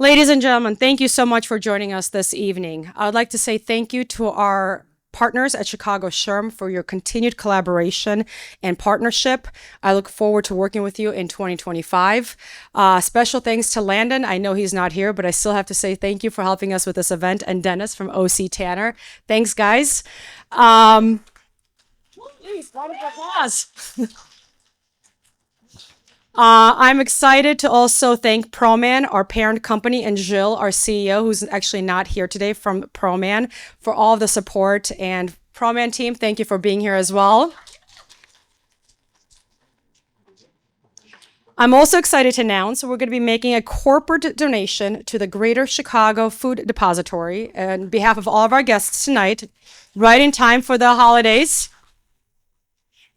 Ladies and gentlemen, thank you so much for joining us this evening. I would like to say thank you to our partners at Chicago SHRM for your continued collaboration and partnership. I look forward to working with you in 2025. Special thanks to Landon. I know he's not here, but I still have to say thank you for helping us with this event, and Dennis from OC Tanner. Thanks, guys. Please, round of applause. I'm excited to also thank ProMan, our parent company, and Jill, our CEO, who's actually not here today from ProMan, for all of the support. And ProMan team, thank you for being here as well. I'm also excited to announce we're going to be making a corporate donation to the Greater Chicago Food Depository on behalf of all of our guests tonight, right in time for the holidays.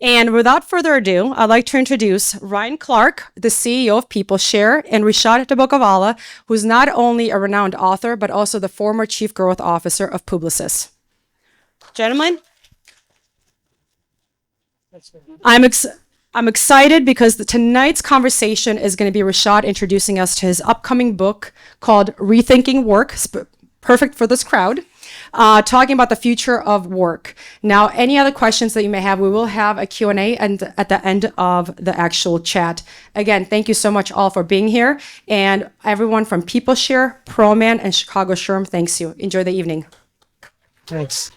And without further ado, I'd like to introduce Ryan Clark, the CEO of PeopleShare, and Rishad Tobaccowala, who's not only a renowned author, but also the former Chief Growth Officer of Publicis. Gentlemen, I'm excited because tonight's conversation is going to be Rishad introducing us to his upcoming book called Rethinking Work, perfect for this crowd. Talking about the future of work. Now, any other questions that you may have, we will have a Q&A at the end of the actual chat. Again, thank you so much all for being here. And everyone from PeopleShare, ProMan, and Chicago SHRM, thanks you. Enjoy the evening. Thanks.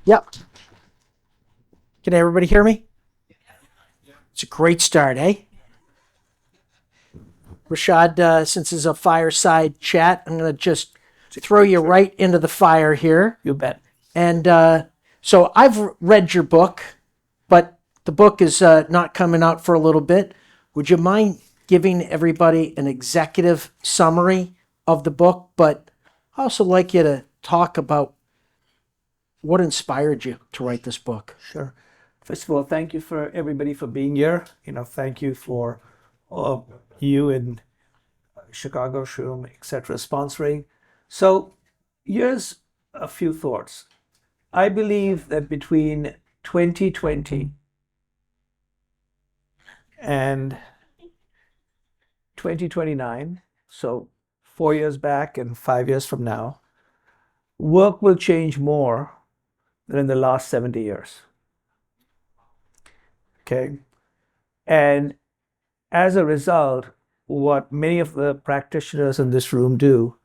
Yep. Can everybody hear me? It's a great start, eh? Rishad, since it's a fireside chat, I'm going to just throw you right into the fire here. You bet. And so I've read your book, but the book is not coming out for a little bit. Would you mind giving everybody an executive summary of the book? But I'd also like you to talk about what inspired you to write this book. Sure. First of all, thank you for everybody for being here. Thank you for you and Chicago SHRM, etc., sponsoring. So here's a few thoughts. I believe that between 2020 and 2029, so 4 years back and 5 years from now, work will change more than in the last 70 years. Okay? And as a result, what many of the practitioners in this room do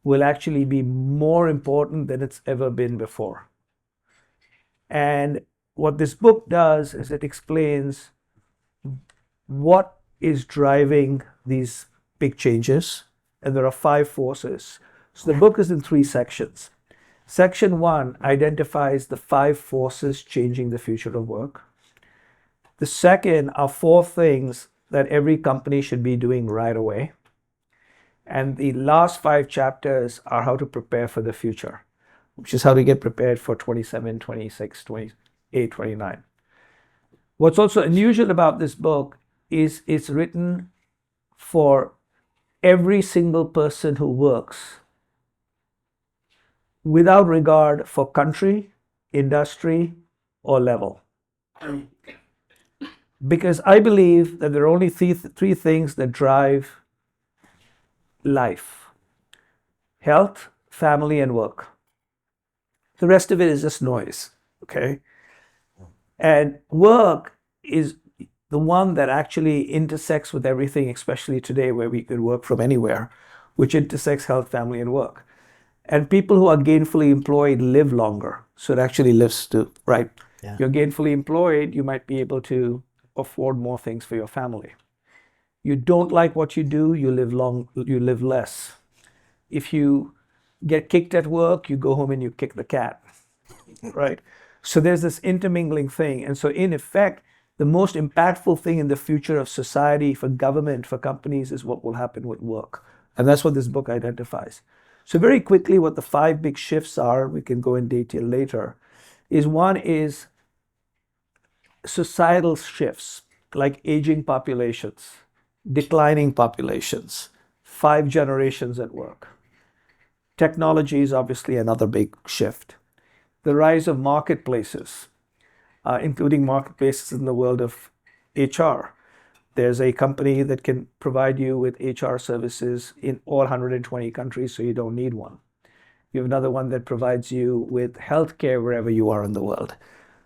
will actually be more important than it's ever been before. And what this book does is it explains what is driving these big changes. And there are 5 forces. So the book is in 3 sections. Section 1 identifies the 5 forces changing the future of work. The second are 4 things that every company should be doing right away. And the last 5 chapters are how to prepare for the future, which is how to get prepared for 27, 26, 28, 29. What's also unusual about this book is it's written for every single person who works without regard for country, industry, or level. Because I believe that there are only 3 things that drive life: health, family, and work. The rest of it is just noise, okay? And work is the one that actually intersects with everything, especially today where we could work from anywhere, which intersects health, family, and work. And people who are gainfully employed live longer. So it actually lives to, right? Yeah. If you're gainfully employed, you might be able to afford more things for your family. You don't like what you do, you live less. If you get kicked at work, you go home and you kick the cat, right? So there's this intermingling thing. And so in effect, the most impactful thing in the future of society, for government, for companies, is what will happen with work. And that's what this book identifies. So very quickly, what the 5 big shifts are, we can go in detail later, is one is societal shifts, like aging populations, declining populations, 5 generations at work. Technology is obviously another big shift. The rise of marketplaces, including marketplaces in the world of HR. There's a company that can provide you with HR services in all 120 countries, so you don't need one. You have another one that provides you with healthcare wherever you are in the world.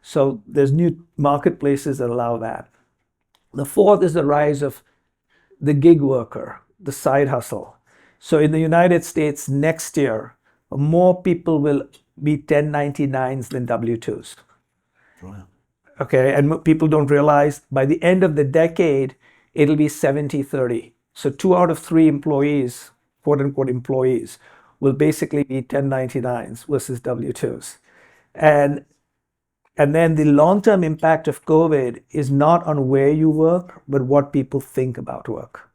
So there's new marketplaces that allow that. The fourth is the rise of the gig worker, the side hustle. So in the United States next year, more people will be 1099s than W-2s. Wow. Okay, and people don't realize by the end of the decade, it'll be 70-30. So 2 out of 3 employees, quote unquote employees, will basically be 1099s versus W-2s. And then the long-term impact of COVID is not on where you work, but what people think about work.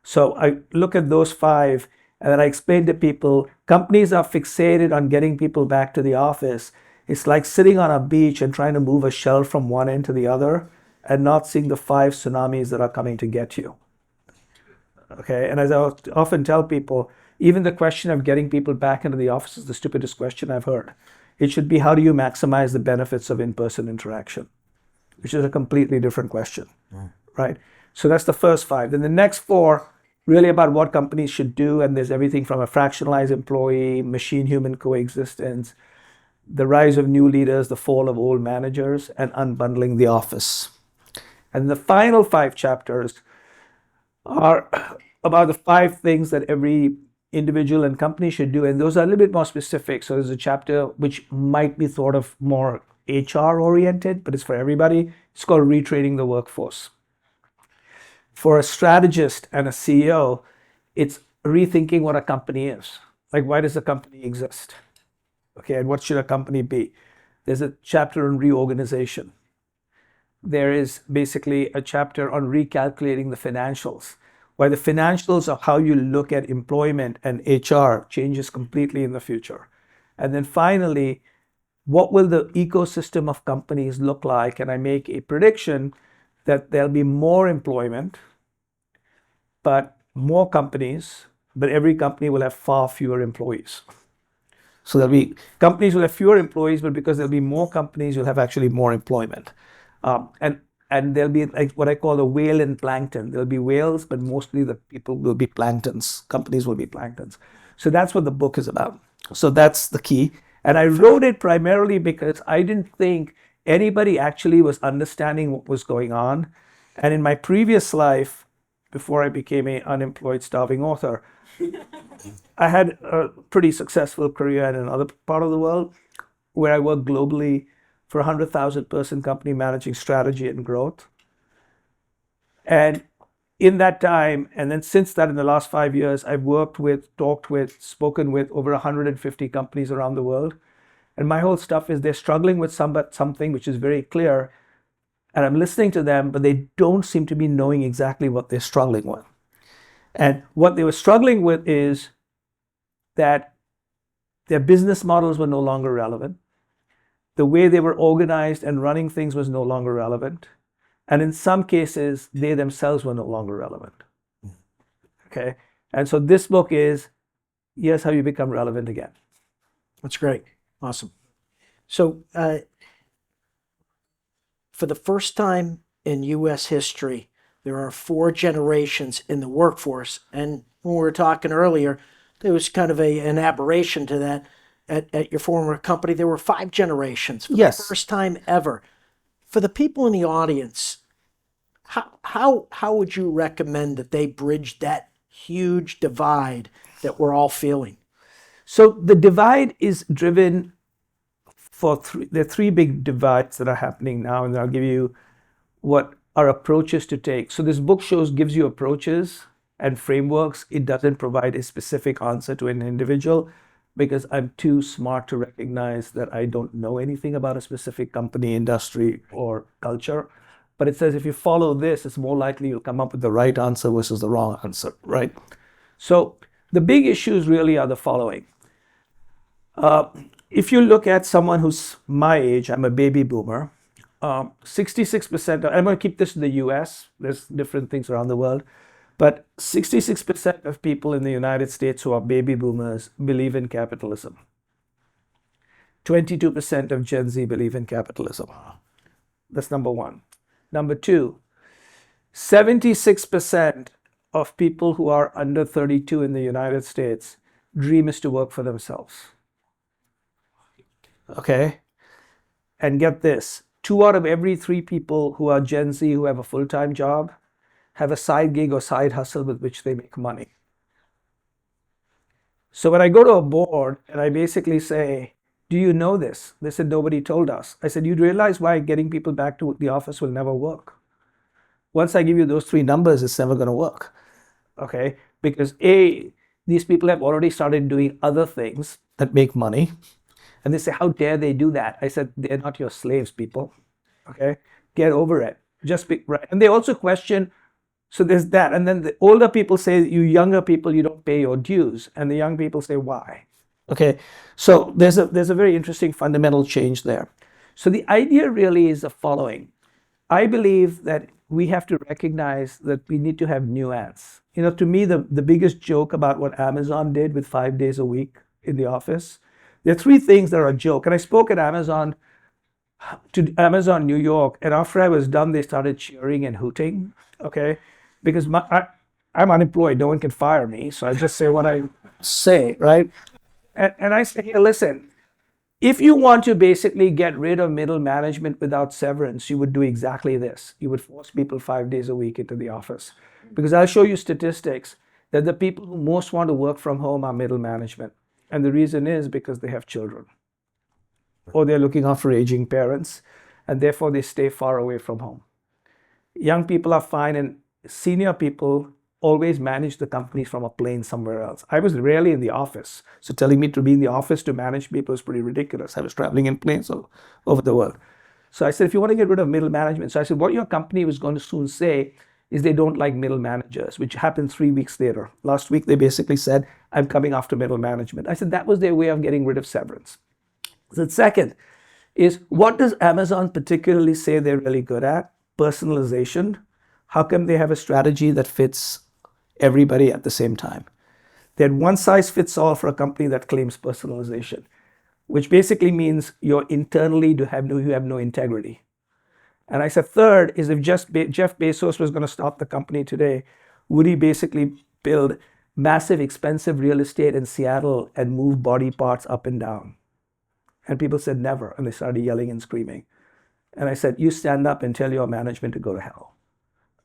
So I look at those 5, and then I explain to people, companies are fixated on getting people back to the office. It's like sitting on a beach and trying to move a shell from one end to the other and not seeing the 5 tsunamis that are coming to get you. Okay, and as I often tell people, even the question of getting people back into the office is the stupidest question I've heard. It should be, how do you maximize the benefits of in-person interaction? Which is a completely different question, right? So that's the first 5. Then the next 4, really about what companies should do, and there's everything from a fractionalized employee, machine-human coexistence, the rise of new leaders, the fall of old managers, and unbundling the office. And the final 5 chapters are about the 5 things that every individual and company should do, and those are a little bit more specific. So there's a chapter which might be thought of more HR oriented, but it's for everybody. It's called Retraining the Workforce. For a strategist and a CEO, it's rethinking what a company is. Like, why does a company exist? Okay, and what should a company be? There's a chapter on reorganization. There is basically a chapter on recalculating the financials, why the financials of how you look at employment and HR changes completely in the future. And then finally, what will the ecosystem of companies look like? And I make a prediction that there'll be more employment, but more companies, but every company will have far fewer employees. So there'll be companies will have fewer employees, but because there'll be more companies, you'll have actually more employment. And there'll be like what I call the whale and plankton. There'll be whales, but mostly the people will be planktons. Companies will be planktons. So that's what the book is about. So that's the key. And I wrote it primarily because I didn't think anybody actually was understanding what was going on. And in my previous life, before I became an unemployed, starving author, I had a pretty successful career in another part of the world where I worked globally for a 100,000 person company managing strategy and growth. And in that time, and then since that, in the last 5 years, I've worked with, talked with, spoken with over 150 companies around the world. And my whole stuff is they're struggling with something which is very clear. And I'm listening to them, but they don't seem to be knowing exactly what they're struggling with. And what they were struggling with is that their business models were no longer relevant. The way they were organized and running things was no longer relevant. And in some cases, they themselves were no longer relevant. Okay. And so this book is, here's how you become relevant again. That's great. Awesome. So for the first time in U.S. history, there are 4 generations in the workforce. And when we were talking earlier, there was kind of an aberration to that. At your former company, there were 5 generations for the first time ever. For the people in the audience, how would you recommend that they bridge that huge divide that we're all feeling? So the divide is driven there are 3 big divides that are happening now, and I'll give you what are approaches to take. So this book gives you approaches and frameworks. It doesn't provide a specific answer to an individual because I'm too smart to recognize that I don't know anything about a specific company, industry, or culture. But it says if you follow this, it's more likely you'll come up with the right answer versus the wrong answer, right? So the big issues really are the following. If you look at someone who's my age, I'm a baby boomer, 66%, I'm going to keep this in the US, there's different things around the world, but 66% of people in the United States who are baby boomers believe in capitalism. 22% of Gen Z believe in capitalism. That's number one. Number two, 76% of people who are under 32 in the United States dream is to work for themselves. Okay? And get this, 2 out of every 3 people who are Gen Z who have a full-time job have a side gig or side hustle with which they make money. So when I go to a board and I basically say, do you know this? They said, nobody told us. I said, you realize why getting people back to the office will never work? Once I give you those 3 numbers, it's never going to work. Okay? Because A, these people have already started doing other things that make money. And they say, how dare they do that? I said, they're not your slaves, people. Okay? Get over it. Just be right. And they also question, so there's that. And then the older people say, you younger people, you don't pay your dues. And the young people say, why? Okay? So there's a very interesting fundamental change there. So the idea really is the following. I believe that we have to recognize that we need to have nuance. You know, to me, the biggest joke about what Amazon did with 5 days a week in the office, there are 3 things that are a joke. And I spoke at Amazon, to Amazon New York, and after I was done, they started cheering and hooting, okay? Because I'm unemployed, no one can fire me, so I just say what I say, right? And I say, hey, listen, if you want to basically get rid of middle management without severance, you would do exactly this. You would force people 5 days a week into the office. Because I'll show you statistics that the people who most want to work from home are middle management. And the reason is because they have children. Or they're looking after aging parents, and therefore they stay far away from home. Young people are fine, and senior people always manage the companies from a plane somewhere else. I was rarely in the office, so telling me to be in the office to manage people is pretty ridiculous. I was traveling in planes all over the world. So I said, if you want to get rid of middle management, so I said, what your company was going to soon say is they don't like middle managers, which happened 3 weeks later. Last week, they basically said, I'm coming after middle management. I said, that was their way of getting rid of severance. The second is, what does Amazon particularly say they're really good at? Personalization. How come they have a strategy that fits everybody at the same time? They had one size fits all for a company that claims personalization, which basically means you're internally you have no integrity. And I said, third is, if Jeff Bezos was going to stop the company today, would he basically build massive, expensive real estate in Seattle and move body parts up and down? And people said never, and they started yelling and screaming. And I said, you stand up and tell your management to go to hell.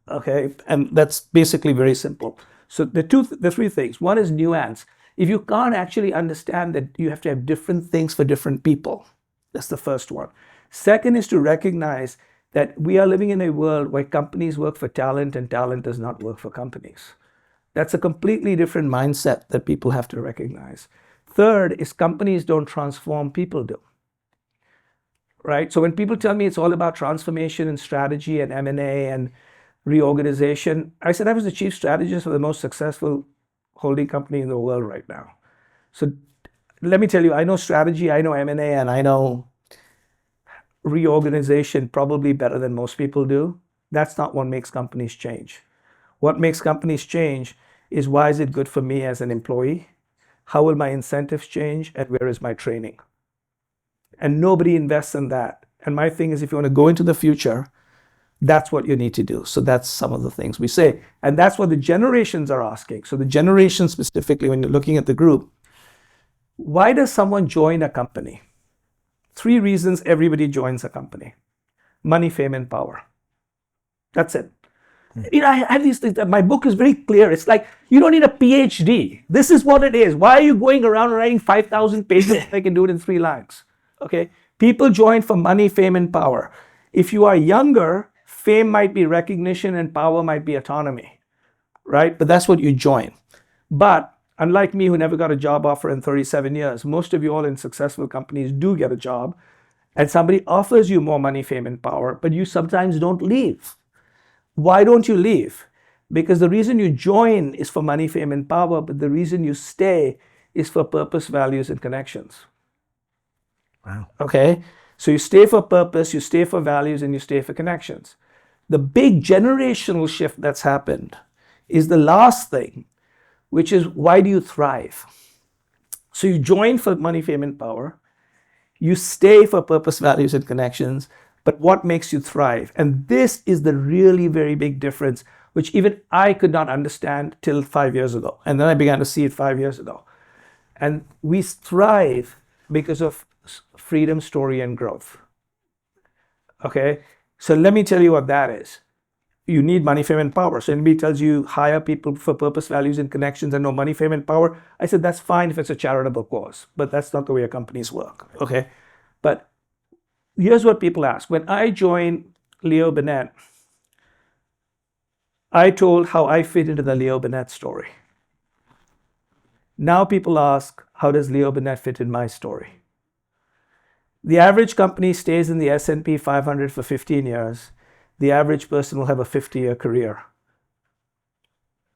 Okay? And that's basically very simple. So the 3 things. One is nuance. If you can't actually understand that you have to have different things for different people, that's the first one. Second is to recognize that we are living in a world where companies work for talent and talent does not work for companies. That's a completely different mindset that people have to recognize. Third is, companies don't transform, people do. Right? So when people tell me it's all about transformation and strategy and M&A and reorganization, I said I was the chief strategist for the most successful holding company in the world right now. So let me tell you, I know strategy, I know M&A, and I know reorganization probably better than most people do. That's not what makes companies change. What makes companies change is, why is it good for me as an employee? How will my incentives change? And where is my training? And nobody invests in that. And my thing is, if you want to go into the future, that's what you need to do. So that's some of the things we say. And that's what the generations are asking. So the generation specifically, when you're looking at the group, why does someone join a company? 3 reasons everybody joins a company. Money, fame, and power. That's it. You know, I have these things. My book is very clear. It's like, you don't need a PhD. This is what it is. Why are you going around writing 5,000 pages? I can do it in 3 lines. Okay? People join for money, fame, and power. If you are younger, fame might be recognition and power might be autonomy, right? But that's what you join. But unlike me, who never got a job offer in 37 years, most of you all in successful companies do get a job, and somebody offers you more money, fame, and power, but you sometimes don't leave. Why don't you leave? Because the reason you join is for money, fame, and power, but the reason you stay is for purpose, values, and connections. Wow. Okay? So you stay for purpose, you stay for values, and you stay for connections. The big generational shift that's happened is the last thing, which is, why do you thrive? So you join for money, fame, and power. You stay for purpose, values, and connections. but what makes you thrive. And this is the really very big difference, which even I could not understand till 5 years ago. And then I began to see it 5 years ago. And we thrive because of freedom, story, and growth. Okay, so let me tell you what that is. You need money, fame, and power. So anybody tells you hire people for purpose, values, and connections and no money, fame, and power, I said that's fine if it's a charitable cause, but that's not the way our companies work. Okay, but here's what people ask. When I joined Leo Burnett, I told how I fit into the Leo Burnett story. Now people ask, how does Leo Burnett fit in my story? The average company stays in the S&P 500 for 15 years. The average person will have a 50-year career.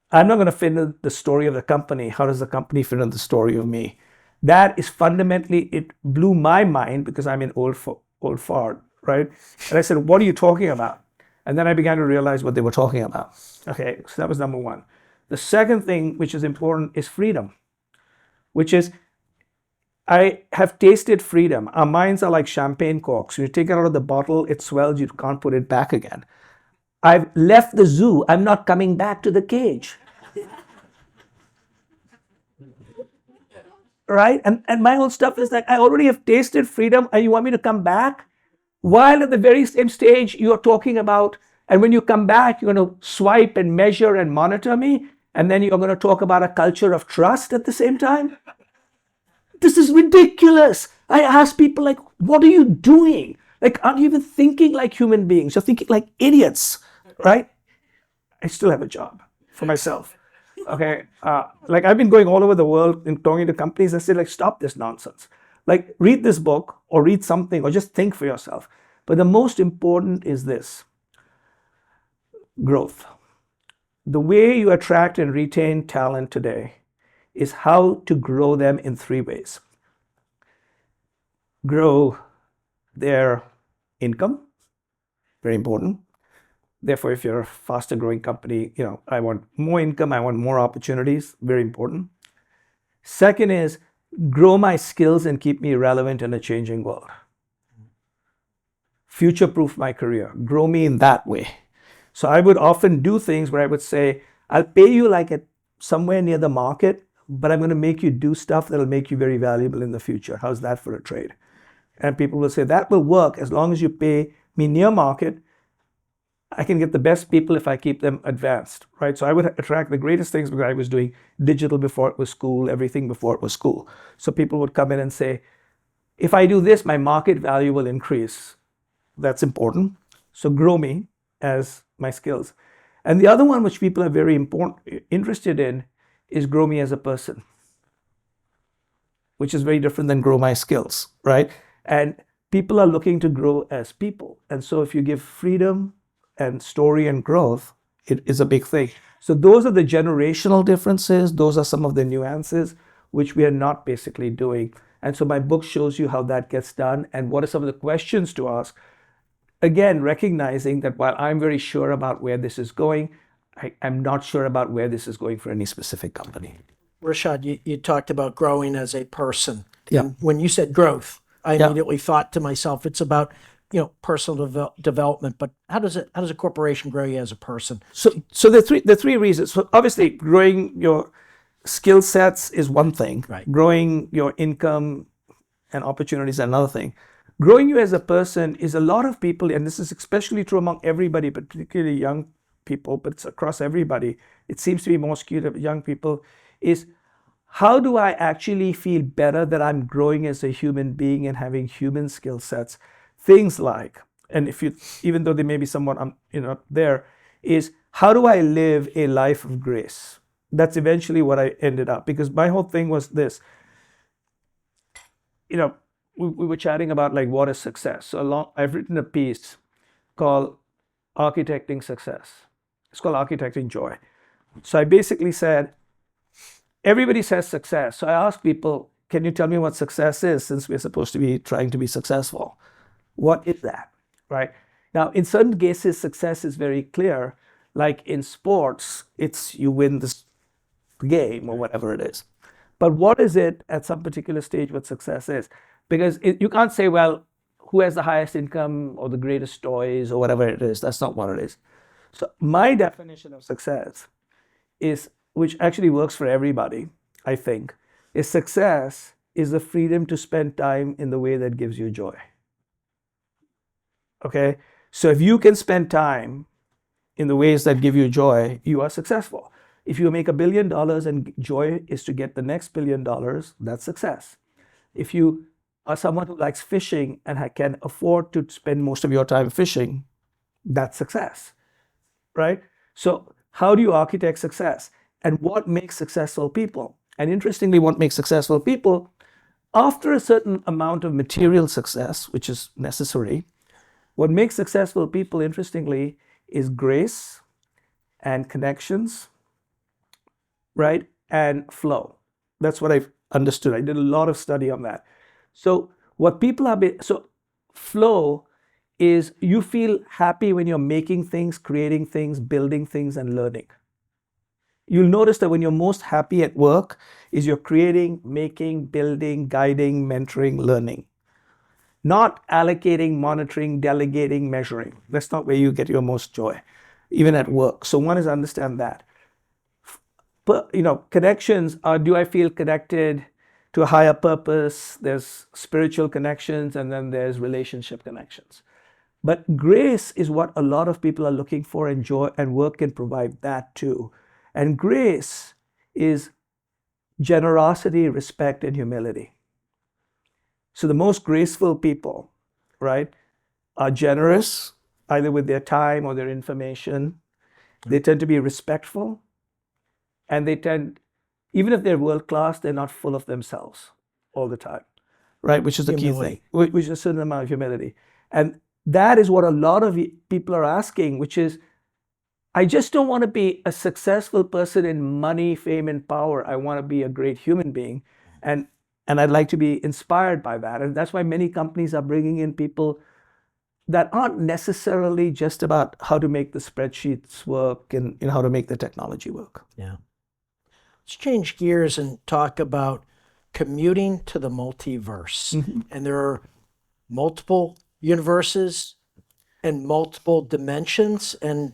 I'm not going to fit in the story of the company. How does the company fit in the story of me? That is fundamentally, it blew my mind because I'm an old fart, right? And I said, what are you talking about? And then I began to realize what they were talking about. Okay, so that was number one. The second thing, which is important, is freedom, which is I have tasted freedom. Our minds are like champagne corks. When you take it out of the bottle, it swells, you can't put it back again. I've left the zoo. I'm not coming back to the cage. Right? And my whole stuff is like, I already have tasted freedom and you want me to come back? While at the very same stage, you're talking about, and when you come back, you're going to swipe and measure and monitor me, and then you're going to talk about a culture of trust at the same time? This is ridiculous. I ask people, like, what are you doing? Like, aren't you even thinking like human beings? You're thinking like idiots, right? I still have a job for myself. Okay, like I've been going all over the world and talking to companies. I say, like, stop this nonsense. Like, read this book or read something or just think for yourself. But the most important is this: growth. The way you attract and retain talent today is how to grow them in 3 ways. Grow their income, very important. Therefore, if you're a faster growing company, I want more income, I want more opportunities, very important. Second is grow my skills and keep me relevant in a changing world. Future-proof my career, grow me in that way. So I would often do things where I would say, I'll pay you like at somewhere near the market, but I'm going to make you do stuff that'll make you very valuable in the future. How's that for a trade? And people will say, that will work as long as you pay me near market. I can get the best people if I keep them advanced, right? So I would attract the greatest things because I was doing digital before it was cool, everything before it was cool. So people would come in and say, if I do this, my market value will increase. That's important. So grow me as my skills. And the other one, which people are very interested in, is grow me as a person, which is very different than grow my skills, right? And people are looking to grow as people. And so if you give freedom and story and growth, it is a big thing. So those are the generational differences. Those are some of the nuances which we are not basically doing. And so my book shows you how that gets done and what are some of the questions to ask. Again, recognizing that while I'm very sure about where this is going, I'm not sure about where this is going for any specific company. Rishad, you talked about growing as a person. Yeah. And when you said growth, I immediately thought to myself, it's about personal development. But how does a corporation grow you as a person? So the three reasons. So obviously, growing your skill sets is one thing. Right. Growing your income and opportunities is another thing. Growing you as a person is a lot of people, and this is especially true among everybody, but particularly young people, but it's across everybody. It seems to be more skewed at young people, is how do I actually feel better that I'm growing as a human being and having human skill sets? Things like, and even though they may be somewhat there, is how do I live a life of grace? That's eventually what I ended up, because my whole thing was this. We were chatting about like what is success. So I've written a piece called Architecting Success. It's called Architecting Joy. So I basically said, everybody says success. So I asked people, can you tell me what success is, since we're supposed to be trying to be successful? What is that, right? Now, in certain cases, success is very clear. Like in sports, it's you win this game or whatever it is. But what is it at some particular stage what success is? Because you can't say, well, who has the highest income or the greatest toys or whatever it is. That's not what it is. So my definition of success is, which actually works for everybody, I think, is success is the freedom to spend time in the way that gives you joy. Okay? So if you can spend time in the ways that give you joy, you are successful. If you make $1 billion and joy is to get the next $1 billion, that's success. If you are someone who likes fishing and can afford to spend most of your time fishing, that's success, right? So how do you architect success? And what makes successful people? And interestingly, what makes successful people, after a certain amount of material success, which is necessary, what makes successful people, interestingly, is grace and connections, right? And flow. That's what I've understood. I did a lot of study on that. So what people have been, so flow is you feel happy when you're making things, creating things, building things, and learning. You'll notice that when you're most happy at work is you're creating, making, building, guiding, mentoring, learning. Not allocating, monitoring, delegating, measuring. That's not where you get your most joy, even at work. So one is understand that. But, connections are, do I feel connected to a higher purpose? There's spiritual connections, and then there's relationship connections. But grace is what a lot of people are looking for, and joy and work can provide that too. And grace is generosity, respect, and humility. So the most graceful people, right, are generous, either with their time or their information. They tend to be respectful, and they tend, even if they're world class, they're not full of themselves all the time, right? Which is the key thing, which is a certain amount of humility. And that is what a lot of people are asking, which is, I just don't want to be a successful person in money, fame, and power. I want to be a great human being. And I'd like to be inspired by that. And that's why many companies are bringing in people that aren't necessarily just about how to make the spreadsheets work and how to make the technology work. Yeah. Let's change gears and talk about commuting to the multiverse. Mm-hmm. And there are multiple universes and multiple dimensions. And,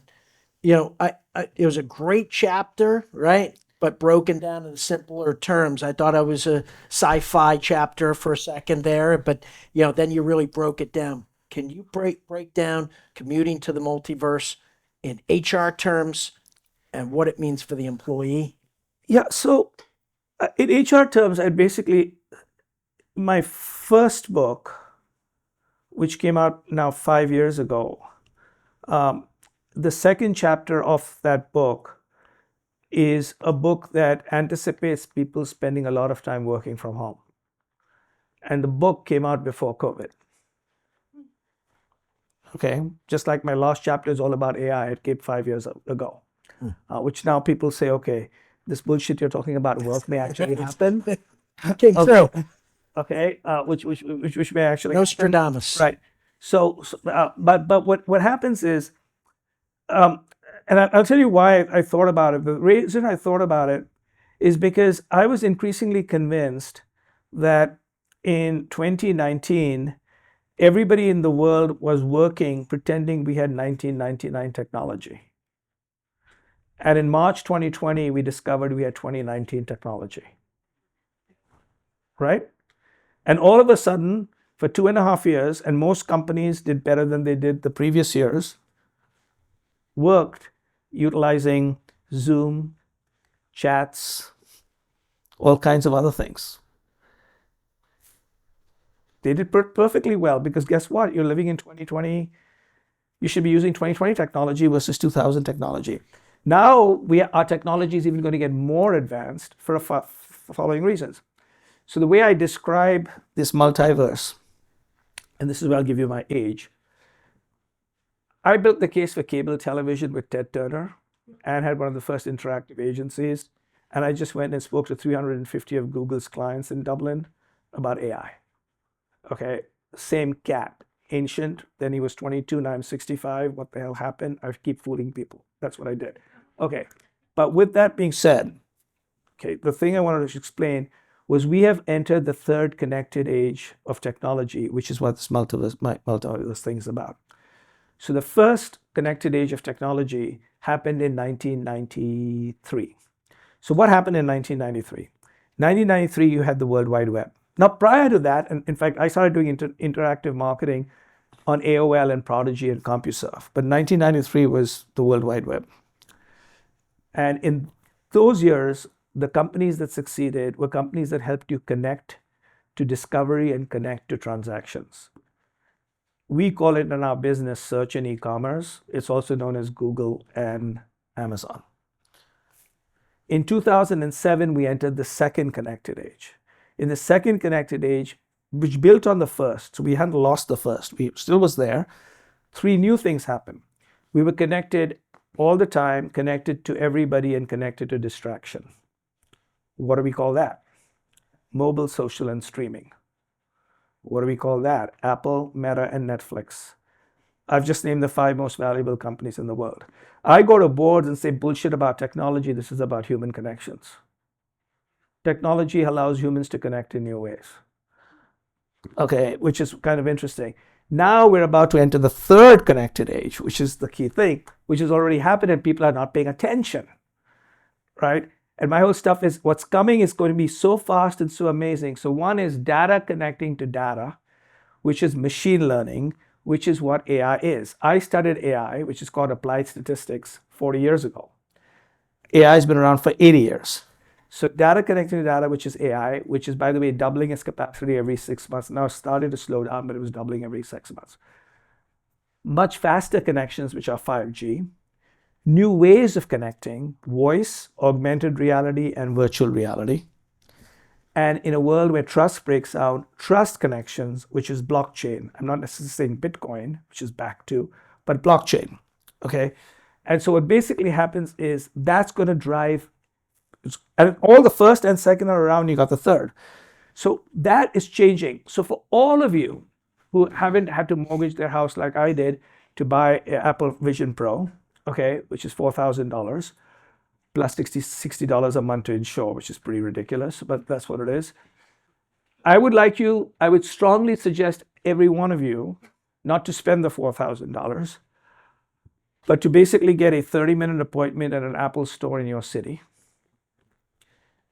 it was a great chapter, right? But broken down in simpler terms. I thought I was a sci-fi chapter for a second there, but then you really broke it down. Can you break down commuting to the multiverse in HR terms and what it means for the employee? Yeah, so in HR terms, my first book, which came out now 5 years ago, the second chapter of that book is a book that anticipates people spending a lot of time working from home. And the book came out before COVID. Okay, just like my last chapter is all about AI, it came 5 years ago, which now people say, okay, this bullshit you're talking about work may actually happen. Came through. Okay, which may actually Nostradamus. happen. Right. So but what happens is, and I'll tell you why I thought about it. The reason I thought about it is because I was increasingly convinced that in 2019, everybody in the world was working pretending we had 1999 technology. And in March 2020, we discovered we had 2019 technology. Right? And all of a sudden, for 2.5 years, and most companies did better than they did the previous years, worked utilizing Zoom, chats, all kinds of other things. They did perfectly well because guess what? You're living in 2020. You should be using 2020 technology versus 2000 technology. Now our technology is even going to get more advanced for the following reasons. So the way I describe this multiverse, and this is where I'll give you my age, I built the case for cable television with Ted Turner and had one of the first interactive agencies. And I just went and spoke to 350 of Google's clients in Dublin about AI. Okay, same cat, ancient, then he was 22, now I'm 65. What the hell happened? I keep fooling people. That's what I did. Okay, but with that being said, okay, the thing I wanted to explain was we have entered the third connected age of technology, which is what this multiverse thing is about. So the first connected age of technology happened in 1993. So what happened in 1993? 1993, you had the World Wide Web. Now, prior to that, and in fact, I started doing interactive marketing on AOL and Prodigy and CompuServe. But 1993 was the World Wide Web. And in those years, the companies that succeeded were companies that helped you connect to discovery and connect to transactions. We call it in our business search and e-commerce. It's also known as Google and Amazon. In 2007, we entered the second connected age. In the second connected age, which built on the first, so we hadn't lost the first, we still was there, 3 new things happened. We were connected all the time, connected to everybody and connected to distraction. What do we call that? Mobile, social, and streaming. What do we call that? Apple, Meta, and Netflix. I've just named the 5 most valuable companies in the world. I go to boards and say bullshit about technology. This is about human connections. Technology allows humans to connect in new ways. Okay, which is kind of interesting. Now we're about to enter the third connected age, which is the key thing, which has already happened and people are not paying attention, right? And my whole stuff is what's coming is going to be so fast and so amazing. So one is data connecting to data, which is machine learning, which is what AI is. I studied AI, which is called applied statistics, 40 years ago. AI has been around for 80 years. So data connecting to data, which is AI, which is, by the way, doubling its capacity every 6 months. Now it started to slow down, but it was doubling every 6 months. Much faster connections, which are 5G. New ways of connecting, voice, augmented reality, and virtual reality. And in a world where trust breaks out, trust connections, which is blockchain. I'm not necessarily saying Bitcoin, which is back to, but blockchain, okay? And so what basically happens is that's going to drive, and all the first and second are around, you got the third. So that is changing. So for all of you who haven't had to mortgage their house like I did to buy an Apple Vision Pro, okay, which is $4,000, plus $60 a month to insure, which is pretty ridiculous, but that's what it is. I would strongly suggest every one of you not to spend the $4,000, but to basically get a 30-minute appointment at an Apple store in your city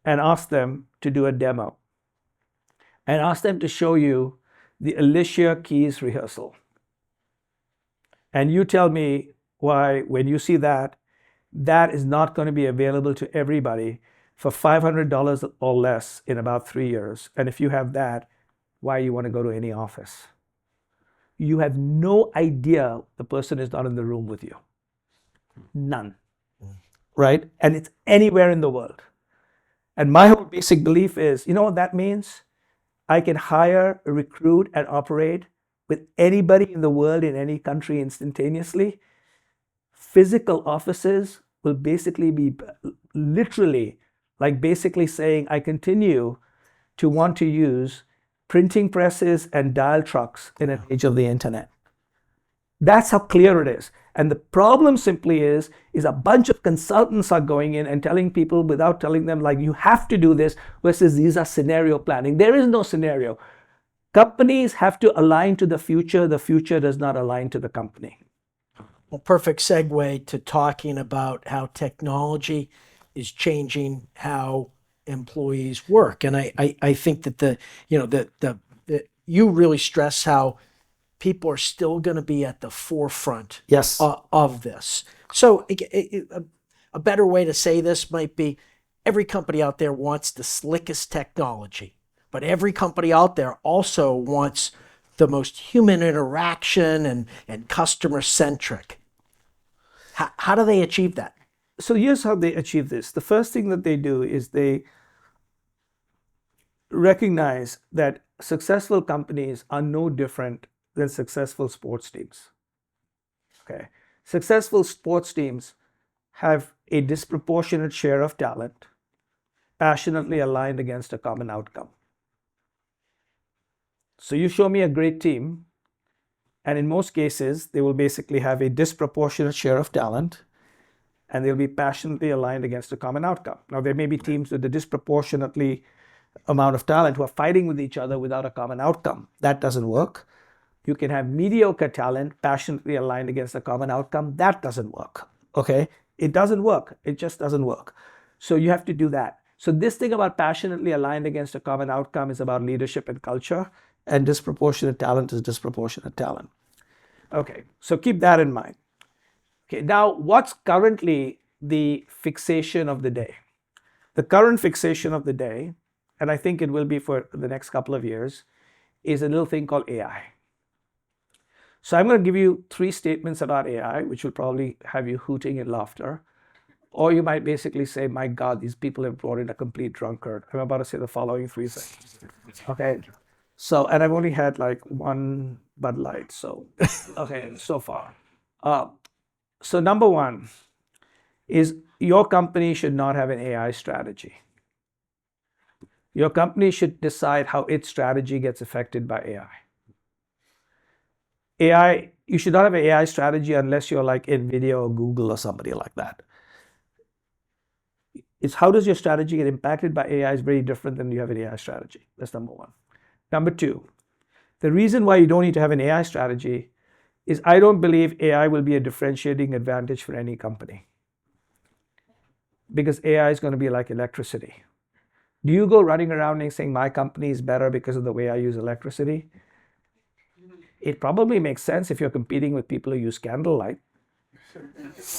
and ask them to do a demo and ask them to show you the Alicia Keys rehearsal. And you tell me why, when you see that, that is not going to be available to everybody for $500 or less in about 3 years. And if you have that, why you want to go to any office? You have no idea the person is not in the room with you. None. Right? And it's anywhere in the world. And my whole basic belief is, you know what that means? I can hire, recruit, and operate with anybody in the world in any country instantaneously. Physical offices will basically be literally like basically saying I continue to want to use printing presses and dial trucks in an age of the internet. That's how clear it is. And the problem simply is a bunch of consultants are going in and telling people without telling them, like, you have to do this, versus these are scenario planning. There is no scenario. Companies have to align to the future. The future does not align to the company. Well, perfect segue to talking about how technology is changing how employees work. And I think that you really stress how people are still going to be at the forefront Yes. Of this. So a better way to say this might be every company out there wants the slickest technology, but every company out there also wants the most human interaction and customer centric. How do they achieve that? So here's how they achieve this. The first thing that they do is they recognize that successful companies are no different than successful sports teams. Okay. Successful sports teams have a disproportionate share of talent, passionately aligned against a common outcome. So you show me a great team, and in most cases, they will basically have a disproportionate share of talent, and they'll be passionately aligned against a common outcome. Now, there may be teams with a disproportionately amount of talent who are fighting with each other without a common outcome. That doesn't work. You can have mediocre talent passionately aligned against a common outcome. That doesn't work. Okay? It doesn't work. It just doesn't work. So you have to do that. So this thing about passionately aligned against a common outcome is about leadership and culture, and disproportionate talent is disproportionate talent. Okay, so keep that in mind. Okay, now what's currently the fixation of the day? The current fixation of the day, and I think it will be for the next couple of years, is a little thing called AI. So I'm going to give you 3 statements about AI, which will probably have you hooting in laughter. Or you might basically say, my God, these people have brought in a complete drunkard. I'm about to say the following 3 things. Okay. So, and I've only had like 1 Bud Light. So, okay, so far. So number 1 is your company should not have an AI strategy. Your company should decide how its strategy gets affected by AI. You should not have an AI strategy unless you're like NVIDIA or Google or somebody like that. It's how does your strategy get impacted by AI is very different than you have an AI strategy. That's number 1. Number 2, the reason why you don't need to have an AI strategy is I don't believe AI will be a differentiating advantage for any company. Because AI is going to be like electricity. Do you go running around and saying my company is better because of the way I use electricity? It probably makes sense if you're competing with people who use candlelight.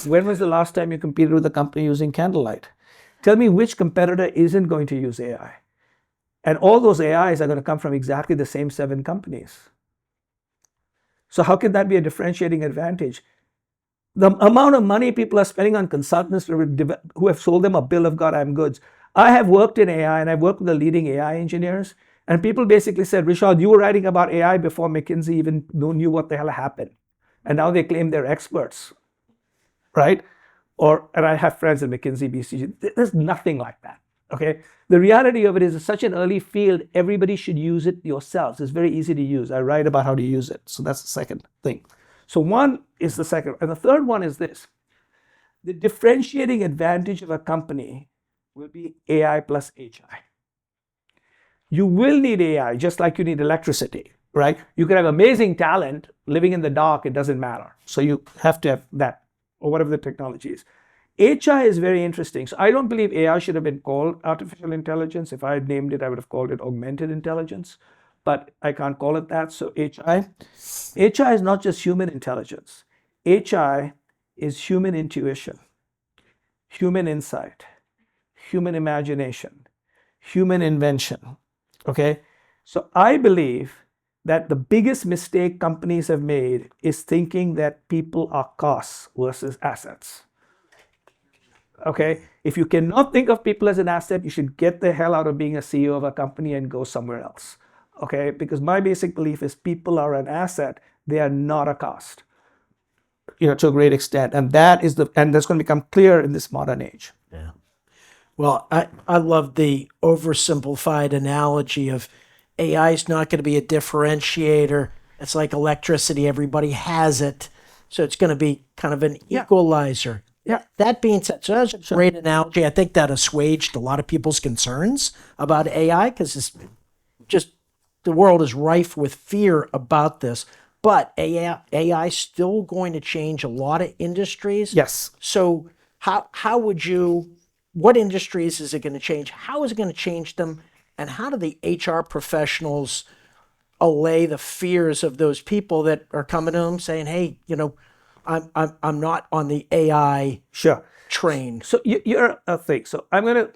When was the last time you competed with a company using candlelight? Tell me which competitor isn't going to use AI. And all those AIs are going to come from exactly the same 7 companies. So how can that be a differentiating advantage? The amount of money people are spending on consultants who have sold them a bill of goddamn goods. I have worked in AI and I've worked with the leading AI engineers, and people basically said, Rishad, you were writing about AI before McKinsey even knew what the hell happened. And now they claim they're experts, right? And I have friends at McKinsey, BCG. There's nothing like that, okay? The reality of it is it's such an early field, everybody should use it yourselves. It's very easy to use. I write about how to use it. So that's the second thing. So 1 is the second. And the third one is this. The differentiating advantage of a company will be AI plus HI. You will need AI just like you need electricity, right? You can have amazing talent living in the dark, it doesn't matter. So you have to have that, or whatever the technology is. HI is very interesting. So I don't believe AI should have been called artificial intelligence. If I had named it, I would have called it augmented intelligence, but I can't call it that. So HI is not just human intelligence. HI is human intuition, human insight, human imagination, human invention. Okay, so I believe that the biggest mistake companies have made is thinking that people are costs versus assets. Okay, if you cannot think of people as an asset, you should get the hell out of being a CEO of a company and go somewhere else. Okay, because my basic belief is people are an asset, they are not a cost. To a great extent, and that's going to become clear in this modern age. Yeah. Well, I love the oversimplified analogy of AI is not going to be a differentiator. It's like electricity. Everybody has it. So it's going to be kind of an equalizer. Yeah. That being said, so that's a great analogy. I think that assuaged a lot of people's concerns about AI because it's just the world is rife with fear about this. But AI is still going to change a lot of industries. Yes. So how would you... What industries is it going to change? How is it going to change them? And how do the HR professionals allay the fears of those people that are coming to them saying, "Hey, I'm not on the AI train." So you're a thing. So I'm gonna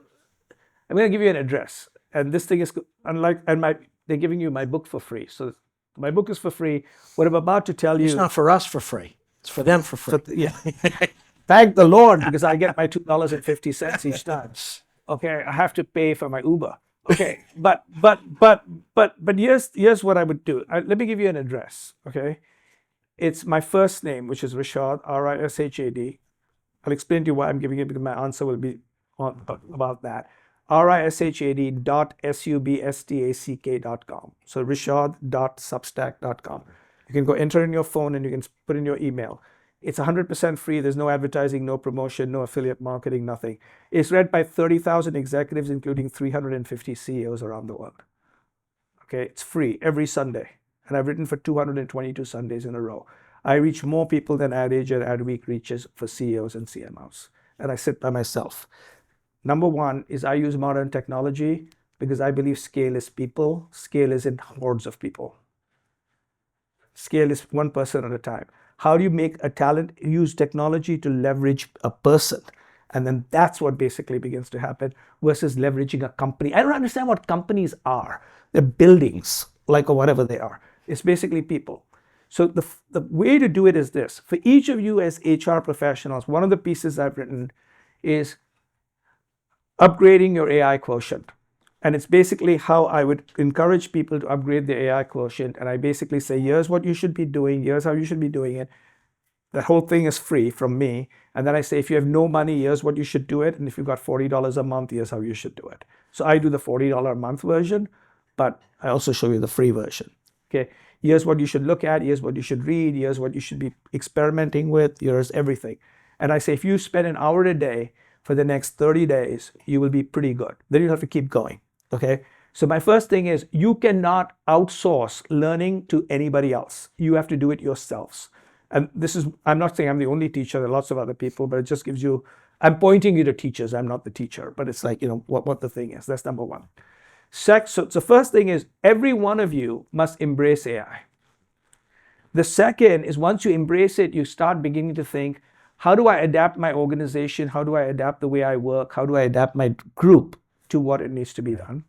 give you an address, and this thing is they're giving you my book for free. So my book is for free. What I'm about to tell you, it's not for us for free. It's for them for free. Yeah. Thank the Lord, because I get my $2.50 each time. Okay, I have to pay for my Uber. Okay, but here's what I would do. Let me give you an address. Okay, it's my first name, which is Rishad, R-I-S-H-A-D. I'll explain to you why I'm giving it, because my answer will be about that. rishad.substack.com. So rishad.substack.com. You can go enter in your phone and you can put in your email. It's 100% free. There's no advertising, no promotion, no affiliate marketing, nothing. It's read by 30,000 executives, including 350 CEOs around the world. Okay, it's free every Sunday. And I've written for 222 Sundays in a row. I reach more people than Ad Age and Adweek reaches for CEOs and CMOs. And I sit by myself. Number one is I use modern technology because I believe scale is people. Scale is in hordes of people. Scale is one person at a time. How do you make a talent use technology to leverage a person? And then that's what basically begins to happen versus leveraging a company. I don't understand what companies are. They're buildings, like or whatever they are. It's basically people. So the way to do it is this. For each of you as HR professionals, one of the pieces I've written is upgrading your AI quotient. And it's basically how I would encourage people to upgrade their AI quotient. And I basically say, here's what you should be doing. Here's how you should be doing it. The whole thing is free from me. And then I say, if you have no money, here's what you should do it. And if you've got $40 a month, here's how you should do it. So I do the $40 a month version, but I also show you the free version. Okay. Here's what you should look at. Here's what you should read. Here's what you should be experimenting with. Here's everything. And I say, if you spend an hour a day for the next 30 days, you will be pretty good. Then you have to keep going. Okay. So my first thing is you cannot outsource learning to anybody else. You have to do it yourselves. And this is, I'm not saying I'm the only teacher, there are lots of other people, but it just gives you, I'm pointing you to teachers. I'm not the teacher, but it's like, what the thing is. That's number one. So the first thing is every one of you must embrace AI. The second is once you embrace it, you start beginning to think, how do I adapt my organization? How do I adapt the way I work? How do I adapt my group to what it needs to be done?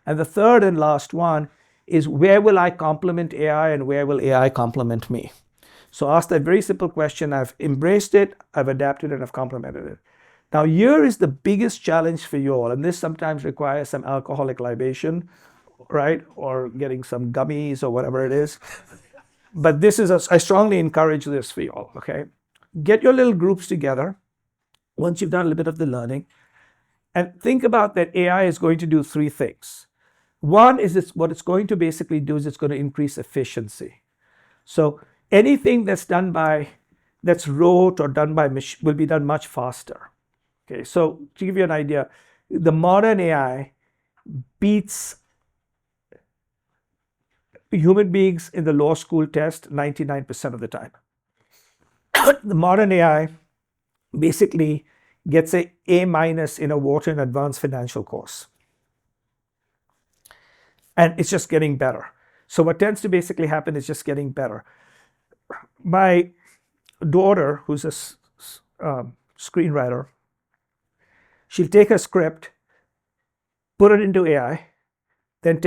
And the third and last one is where will I complement AI and where will AI complement me? So ask that very simple question. I've embraced it, I've adapted it, I've complemented it. Now here is the biggest challenge for you all, and this sometimes requires some alcoholic libation, right? Or getting some gummies or whatever it is. But this is, I strongly encourage this for you all, okay? Get your little groups together once you've done a little bit of the learning and think about that AI is going to do three things. One is what it's going to basically do is it's going to increase efficiency. So anything that's wrote or done by machine will be done much faster. Okay, so to give you an idea, the modern AI beats human beings in the law school test 99% of the time. The modern AI basically gets a A- in a Wharton advanced financial course. And it's just getting better. So what tends to basically happen is just getting better. My daughter, who's a screenwriter, she'll take a script, put it into AI, then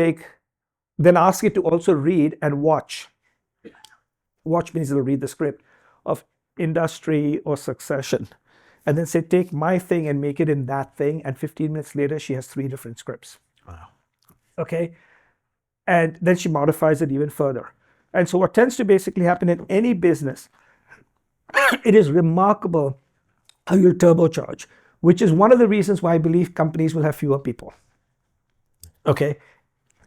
ask it to also read and watch. Watch means it'll read the script of industry or succession. And then say, take my thing and make it in that thing. And 15 minutes later, she has 3 different scripts. Wow. Okay. And then she modifies it even further. And so what tends to basically happen in any business, it is remarkable how you turbocharge, which is one of the reasons why I believe companies will have fewer people. Okay.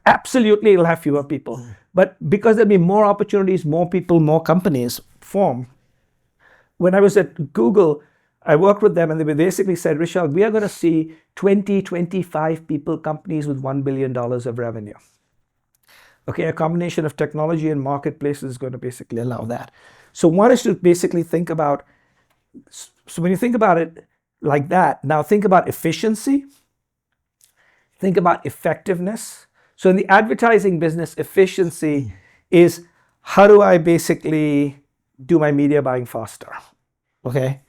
Absolutely, it'll have fewer people. But because there'll be more opportunities, more people, more companies form. When I was at Google, I worked with them and they basically said, Rishad, we are going to see 20, 25 people, companies with $1 billion of revenue. Okay, a combination of technology and marketplaces is going to basically allow that. So one is to basically think about, so when you think about it like that, now think about efficiency, think about effectiveness. So in the advertising business, efficiency is how do I basically do my media buying faster? Okay.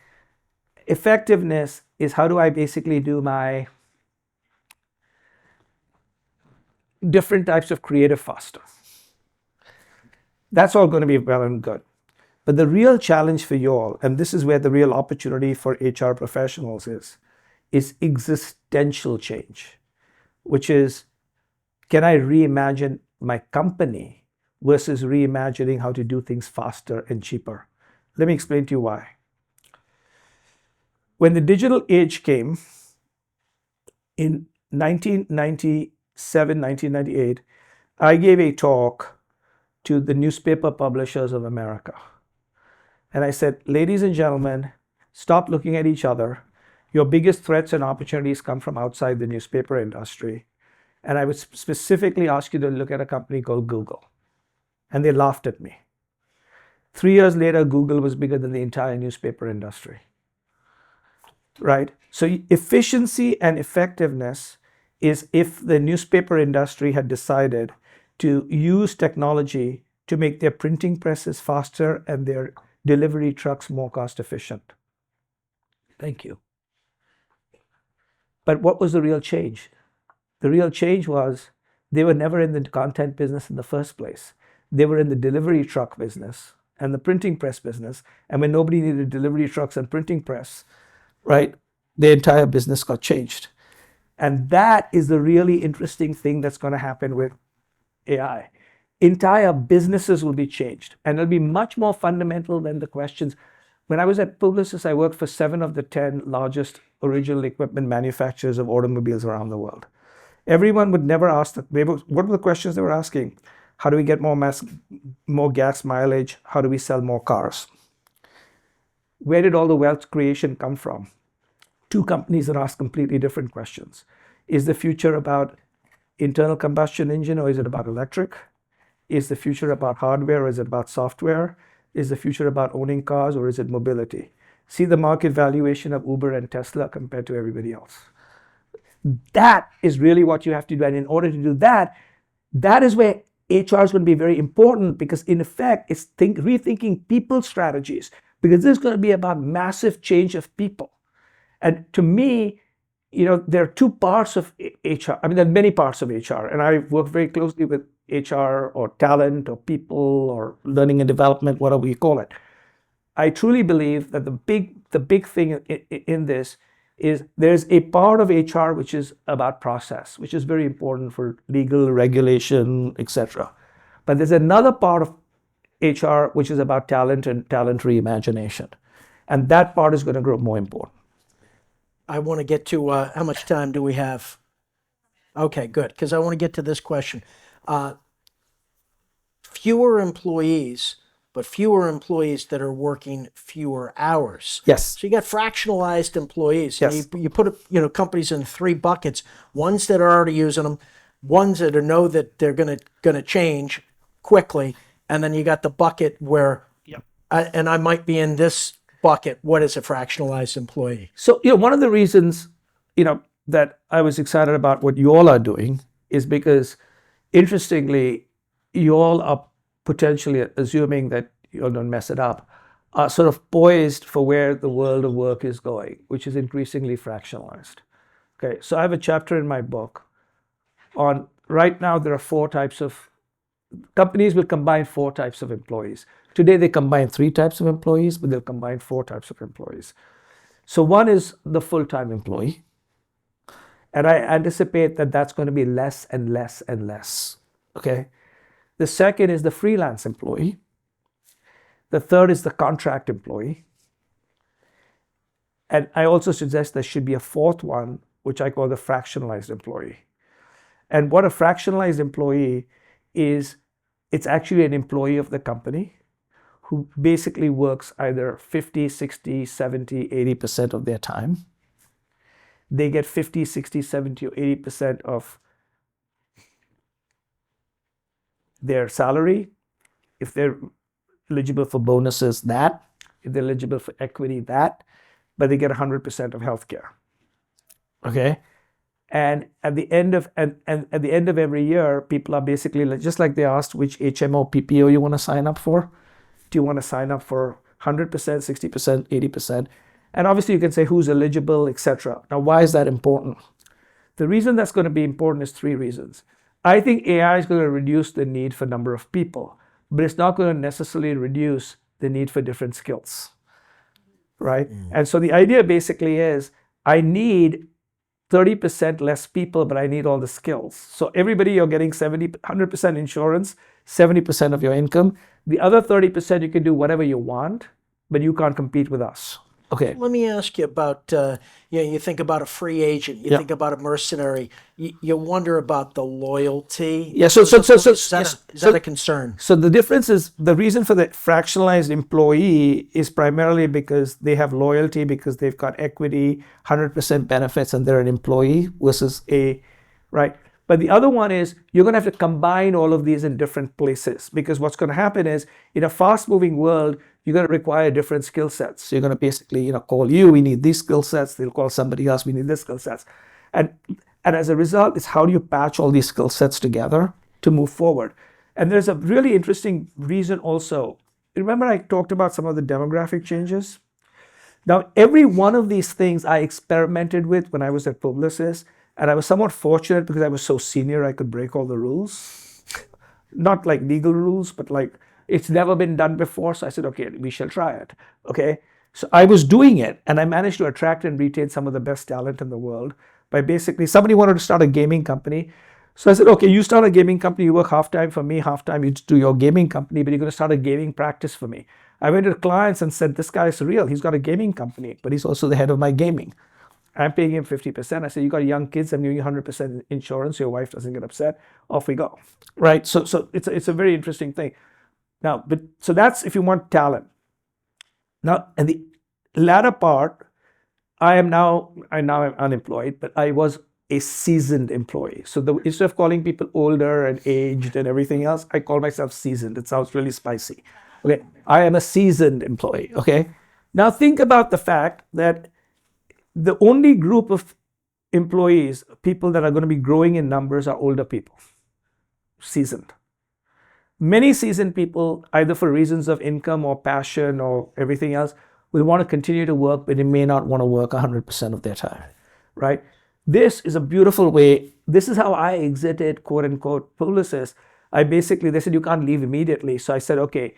Effectiveness is how do I basically do my different types of creative faster. That's all going to be well and good. But the real challenge for you all, and this is where the real opportunity for HR professionals is existential change, which is, can I reimagine my company versus reimagining how to do things faster and cheaper? Let me explain to you why. When the digital age came in 1997, 1998, I gave a talk to the newspaper publishers of America. And I said, ladies and gentlemen, stop looking at each other. Your biggest threats and opportunities come from outside the newspaper industry. And I would specifically ask you to look at a company called Google. And they laughed at me. 3 years later, Google was bigger than the entire newspaper industry. Right? So efficiency and effectiveness is if the newspaper industry had decided to use technology to make their printing presses faster and their delivery trucks more cost efficient. Thank you. But what was the real change? The real change was they were never in the content business in the first place. They were in the delivery truck business and the printing press business. And when nobody needed delivery trucks and printing press, right, the entire business got changed. And that is the really interesting thing that's going to happen with AI. Entire businesses will be changed, and it'll be much more fundamental than the questions. When I was at Publicis, I worked for 7 of the 10 largest original equipment manufacturers of automobiles around the world. Everyone would never ask, what were the questions they were asking? How do we get more gas mileage? How do we sell more cars? Where did all the wealth creation come from? 2 companies that ask completely different questions. Is the future about internal combustion engine, or is it about electric? Is the future about hardware, or is it about software? Is the future about owning cars, or is it mobility? See the market valuation of Uber and Tesla compared to everybody else. That is really what you have to do. And in order to do that, that is where HR is going to be very important, because in effect, it's rethinking people strategies, because this is going to be about massive change of people. And to me, there are 2 parts of HR. I mean, there are many parts of HR, and I work very closely with HR or talent or people or learning and development, whatever you call it. I truly believe that the big thing in this is there's a part of HR which is about process, which is very important for legal regulation, etc. But there's another part of HR which is about talent and talent reimagination. And that part is going to grow more important. I want to get to how much time do we have? Okay, good, because I want to get to this question. Fewer employees, but fewer employees that are working fewer hours. Yes. So you got fractionalized employees. Yes. You put companies in 3 buckets: ones that are already using them, ones that know that they're gonna change quickly, and then you got the bucket where, and I might be in this bucket. What is a fractionalized employee? So, one of the reasons, that I was excited about what you all are doing is because, interestingly, you all are potentially, assuming that you all don't mess it up, are sort of poised for where the world of work is going, which is increasingly fractionalized. Okay, so I have a chapter in my book on, right now there are 4 types of, companies will combine 4 types of employees. Today they combine 3 types of employees, but they'll combine 4 types of employees. So one is the full-time employee. And I anticipate that that's going to be less and less and less. Okay. The second is the freelance employee. The third is the contract employee. And I also suggest there should be a 4th one, which I call the fractionalized employee. And what a fractionalized employee is, it's actually an employee of the company who basically works either 50, 60, 70, 80% of their time. They get 50, 60, 70, or 80% of their salary. If they're eligible for bonuses, that. If they're eligible for equity, that. But they get 100% of healthcare. Okay? And at the end of at the end of every year, people are basically just like they asked which HMO PPO you want to sign up for. Do you want to sign up for 100%, 60%, 80%? And obviously you can say who's eligible, etc. Now, why is that important? The reason that's going to be important is 3 reasons. I think AI is going to reduce the need for number of people, but it's not going to necessarily reduce the need for different skills, right? And so the idea basically is I need 30% less people, but I need all the skills. So everybody, you're getting 100% insurance, 70% of your income. The other 30%, you can do whatever you want, but you can't compete with us. Okay. Let me ask you about, you think about a free agent, you Yeah. think about a mercenary, you wonder about the loyalty. Yeah, Is that a concern? So the difference is the reason for the fractionalized employee is primarily because they have loyalty, because they've got equity, 100% benefits, and they're an employee versus right? But the other one is you're going to have to combine all of these in different places, because what's going to happen is in a fast-moving world, you're going to require different skill sets. So you're going to basically, call you, we need these skill sets. They'll call somebody else, we need this skill sets. And as a result, it's how do you patch all these skill sets together to move forward? And there's a really interesting reason also. Remember I talked about some of the demographic changes? Now, every one of these things I experimented with when I was at Publicis, and I was somewhat fortunate because I was so senior I could break all the rules. Not like legal rules, but like it's never been done before. So I said, okay, we shall try it. Okay. So I was doing it, and I managed to attract and retain some of the best talent in the world by basically somebody wanted to start a gaming company. So I said, okay, you start a gaming company, you work half-time for me, half-time you do your gaming company, but you're going to start a gaming practice for me. I went to clients and said, this guy is real. He's got a gaming company, but he's also the head of my gaming. I'm paying him 50%. I said, you got young kids, I'm giving you 100% insurance. Your wife doesn't get upset. Off we go, right? So it's a very interesting thing. Now, so that's if you want talent. Now, and the latter part, I'm now unemployed, but I was a seasoned employee. So instead of calling people older and aged and everything else, I call myself seasoned. It sounds really spicy. Okay, I am a seasoned employee. Okay, now think about the fact that the only group of employees, people that are going to be growing in numbers, are older people, seasoned. Many seasoned people, either for reasons of income or passion or everything else, will want to continue to work, but they may not want to work 100% of their time, right? This is a beautiful way. This is how I exited, quote unquote, Publicis. They said, you can't leave immediately. So I said, okay,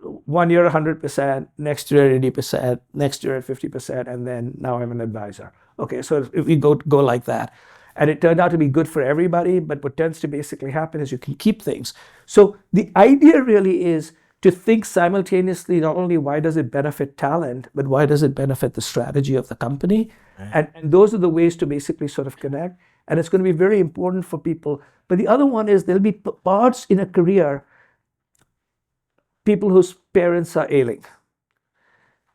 1 year 100%, next year 80%, next year at 50%, and then now I'm an advisor. Okay, so if we go like that. And it turned out to be good for everybody, but what tends to basically happen is you can keep things. So the idea really is to think simultaneously, not only why does it benefit talent, but why does it benefit the strategy of the company? Right. And those are the ways to basically sort of connect. And it's going to be very important for people. But the other one is there'll be parts in a career, people whose parents are ailing,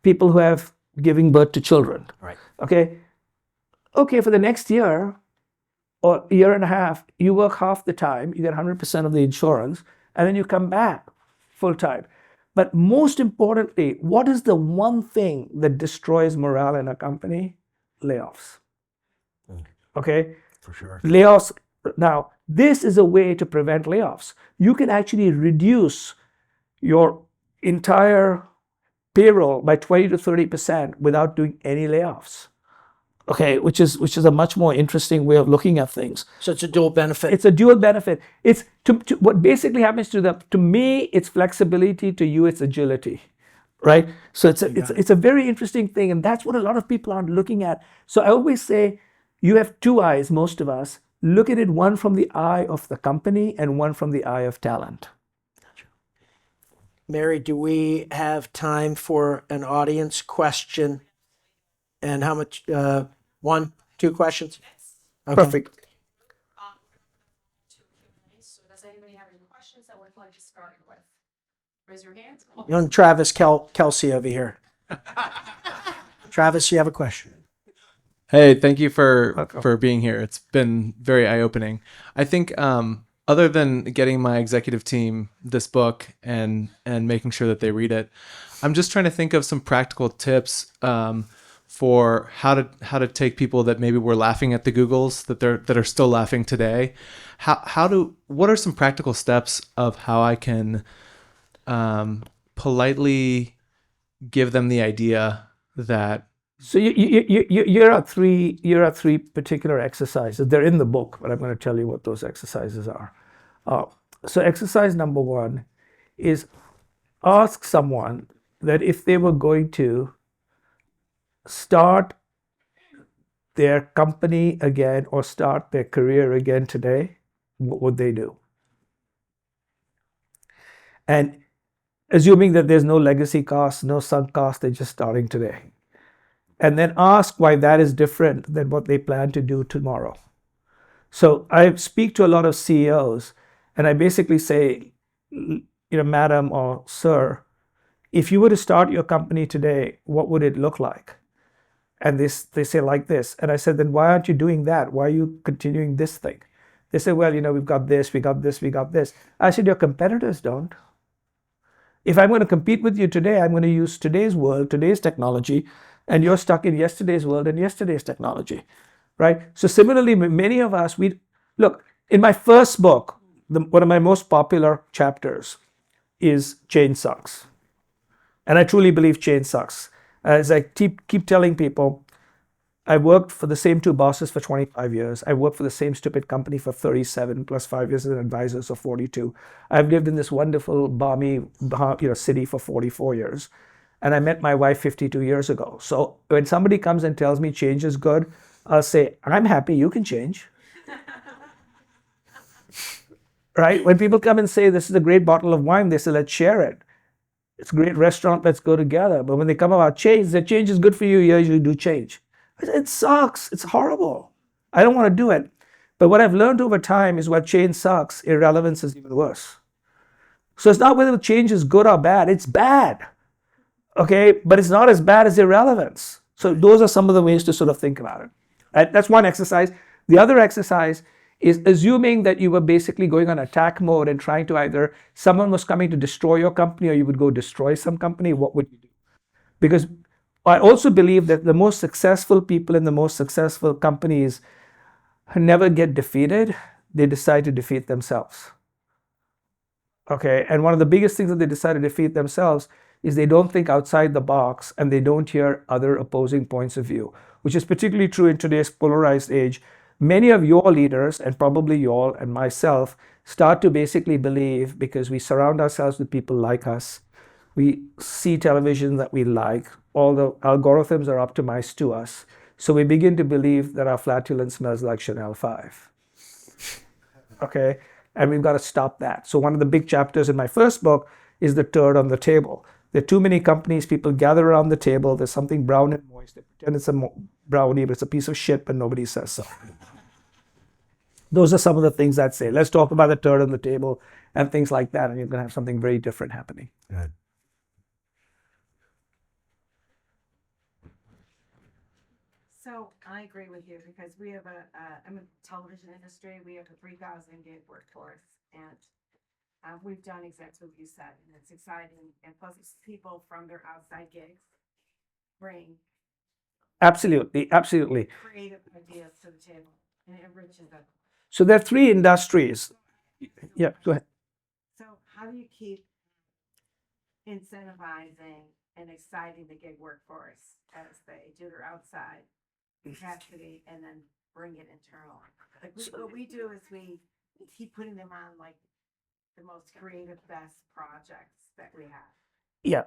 people who have giving birth to children. Right. Okay, for the next year or year and a half, you work half the time, you get 100% of the insurance, and then you come back full time. But most importantly, what is the one thing that destroys morale in a company? Layoffs. Okay? For sure. Layoffs. Now, this is a way to prevent layoffs. You can actually reduce your entire payroll by 20 to 30% without doing any layoffs. Okay, which is a much more interesting way of looking at things. So it's a dual benefit. It's a dual benefit. It's what basically happens to me, it's flexibility. To you, it's agility, right? So it's a very interesting thing, and that's what a lot of people aren't looking at. So I always say, you have two eyes. Most of us look at it, one from the eye of the company and one from the eye of talent. Mary, do we have time for an audience question? And how much? 1, 2 questions? Okay. Perfect. So does anybody have any questions that would like to start with? Raise your hand. Young Travis Kelsey over here. Travis, you have a question? Hey, thank you for being here. It's been very eye-opening. I think other than getting my executive team this book and making sure that they read it, I'm just trying to think of some practical tips for how to take people that maybe were laughing at the Googles that are still laughing today. What are some practical steps of how I can politely give them the idea that. So you're at three particular exercises. They're in the book, but I'm going to tell you what those exercises are. So exercise number 1 is ask someone that if they were going to start their company again or start their career again today, what would they do? And assuming that there's no legacy costs, no sunk costs, they're just starting today. and then ask why that is different than what they plan to do tomorrow. So I speak to a lot of CEOs, and I basically say, madam or sir, if you were to start your company today, what would it look like? And they say like this. And I said, then why aren't you doing that? Why are you continuing this thing? They said, well, we've got this, we got this, we got this. I said, your competitors don't. If I'm going to compete with you today, I'm going to use today's world, today's technology, and you're stuck in yesterday's world and yesterday's technology, right? So similarly, many of us, look, in my first book, one of my most popular chapters is change sucks. And I truly believe change sucks. As I keep telling people, I worked for the same two bosses for 25 years. I worked for the same stupid company for 37 plus 5 years as an advisor, so 42. I've lived in this wonderful, balmy city for 44 years. And I met my wife 52 years ago. So when somebody comes and tells me change is good, I'll say, I'm happy, you can change. Right? When people come and say, this is a great bottle of wine, they say, let's share it. It's a great restaurant, let's go together. But when they come about change, the change is good for you, you usually do change. It sucks. It's horrible. I don't want to do it. But what I've learned over time is what change sucks, irrelevance is even worse. So it's not whether change is good or bad. It's bad. Okay? But it's not as bad as irrelevance. So those are some of the ways to sort of think about it. Right? That's one exercise. The other exercise is assuming that you were basically going on attack mode and trying to either someone was coming to destroy your company or you would go destroy some company. What would you do? Because I also believe that the most successful people in the most successful companies never get defeated. They decide to defeat themselves. Okay, and one of the biggest things that they decide to defeat themselves is they don't think outside the box and they don't hear other opposing points of view, which is particularly true in today's polarized age. Many of your leaders, and probably you all and myself, start to basically believe, because we surround ourselves with people like us, we see television that we like, all the algorithms are optimized to us. So we begin to believe that our flatulence smells like Chanel 5. Okay? And we've got to stop that. So one of the big chapters in my first book is the turd on the table. There are too many companies, people gather around the table, there's something brown and moist, they pretend it's a brownie, but it's a piece of shit, but nobody says so. Those are some of the things I'd say. Let's talk about the turd on the table and things like that, and you're going to have something very different happening. Good. So I agree with you because we have I'm in the television industry. We have a 3,000 gig workforce, and we've done exactly what you said, and it's exciting. And plus, it's people from their outside gigs bring Absolutely. creative ideas to the table, and it enriches them. So there are three industries. Yeah, go ahead. So how do you keep incentivizing and exciting the gig workforce as they do their outside capacity and then bring it internal? Like what we do is we keep putting them on like the most creative, best projects that we have. Yeah.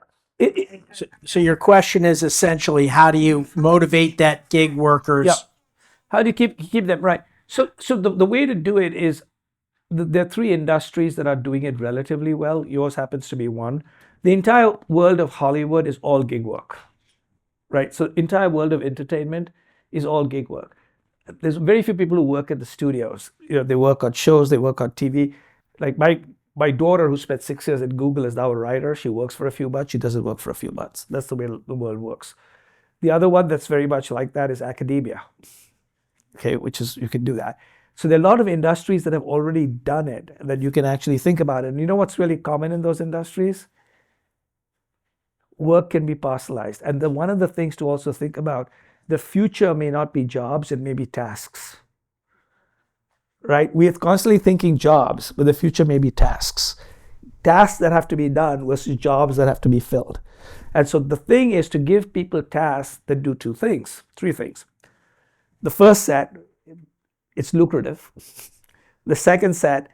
So your question is essentially, how do you motivate that gig workers? Yeah. How do you keep them right? So the way to do it is there are three industries that are doing it relatively well. Yours happens to be one. The entire world of Hollywood is all gig work, right? So entire world of entertainment is all gig work. There's very few people who work at the studios. They work on shows, they work on TV. Like my daughter, who spent 6 years at Google, is now a writer. She works for a few months. She doesn't work for a few months. That's the way the world works. The other one that's very much like that is academia. Okay, which is, you can do that. So there are a lot of industries that have already done it that you can actually think about it. And you know what's really common in those industries? Work can be parcelized. And one of the things to also think about, the future may not be jobs, it may be tasks. Right? We are constantly thinking jobs, but the future may be tasks. Tasks that have to be done versus jobs that have to be filled. And so the thing is to give people tasks that do three things. The first set, it's lucrative. The second set,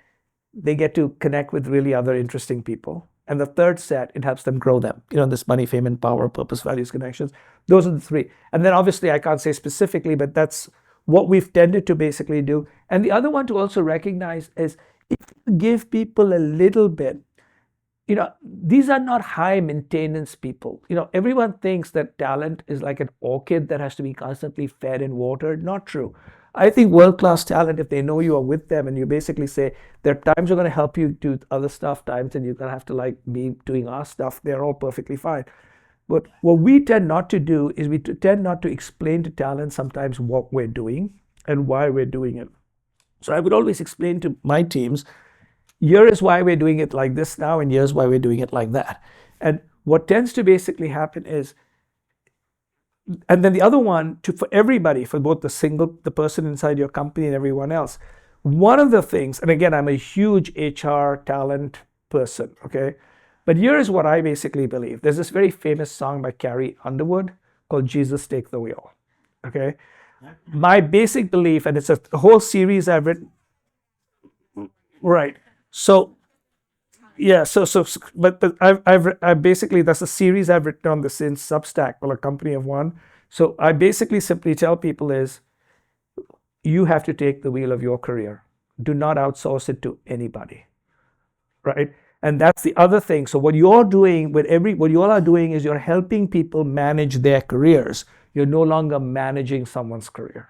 they get to connect with really other interesting people. And the third set, it helps them grow them. This money, fame, and power, purpose, values, connections. Those are the three. And then obviously I can't say specifically, but that's what we've tended to basically do. And the other one to also recognize is if you give people a little bit, these are not high maintenance people. Everyone thinks that talent is like an orchid that has to be constantly fed and watered. Not true. I think world-class talent, if they know you are with them and you basically say, there are times we're going to help you do other stuff, times and you're going to have to be doing our stuff, they're all perfectly fine. But what we tend not to do is we tend not to explain to talent sometimes what we're doing and why we're doing it. So I would always explain to my teams, here is why we're doing it like this now, and here's why we're doing it like that. And what tends to basically happen is, and then the other one, for everybody, for both the person inside your company and everyone else, one of the things, and again, I'm a huge HR talent person, okay? But here is what I basically believe. There's this very famous song by Carrie Underwood called Jesus Take the Wheel, okay? My basic belief, and it's a whole series I've written, right? So, yeah, but I've basically, that's a series I've written on this in Substack called A Company of One. So I basically simply tell people is, you have to take the wheel of your career. Do not outsource it to anybody, right? And that's the other thing. So what you're doing what you all are doing is you're helping people manage their careers. You're no longer managing someone's career.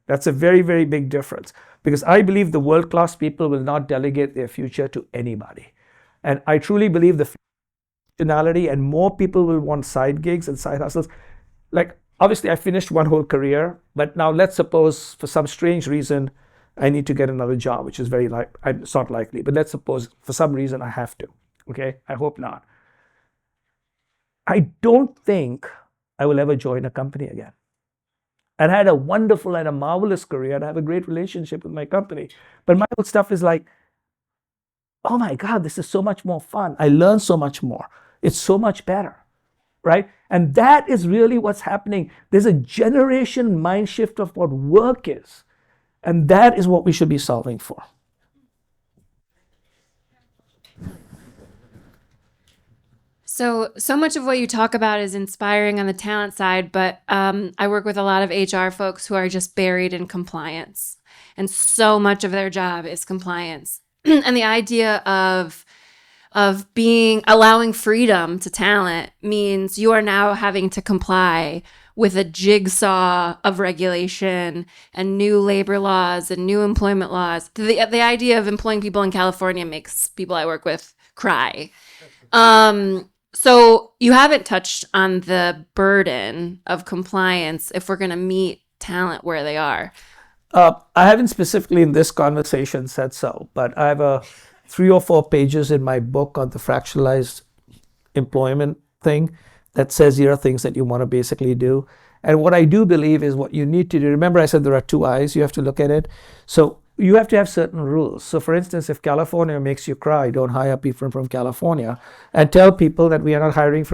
That's a very, very big difference, because I believe the world-class people will not delegate their future to anybody. And I truly believe the functionality, and more people will want side gigs and side hustles. Like, obviously, I finished one whole career, but now let's suppose for some strange reason I need to get another job, which is it's not likely, but let's suppose for some reason I have to, okay? I hope not. I don't think I will ever join a company again. And I had a wonderful and a marvelous career, and I have a great relationship with my company. But my whole stuff is like, oh my God, this is so much more fun. I learn so much more. It's so much better, right? And that is really what's happening. There's a generation mind shift of what work is. And that is what we should be solving for. So much of what you talk about is inspiring on the talent side, but I work with a lot of HR folks who are just buried in compliance. And so much of their job is compliance. And the idea of allowing freedom to talent means you are now having to comply with a jigsaw of regulation and new labor laws and new employment laws. The idea of employing people in California makes people I work with cry. So you haven't touched on the burden of compliance if we're going to meet talent where they are. I haven't specifically in this conversation said so, but I have 3 or 4 pages in my book on the fractionalized employment thing that says here are things that you want to basically do. And what I do believe is what you need to do. Remember I said there are 2 eyes, you have to look at it. So you have to have certain rules. So for instance, if California makes you cry, don't hire people from California, and tell people that we are not hiring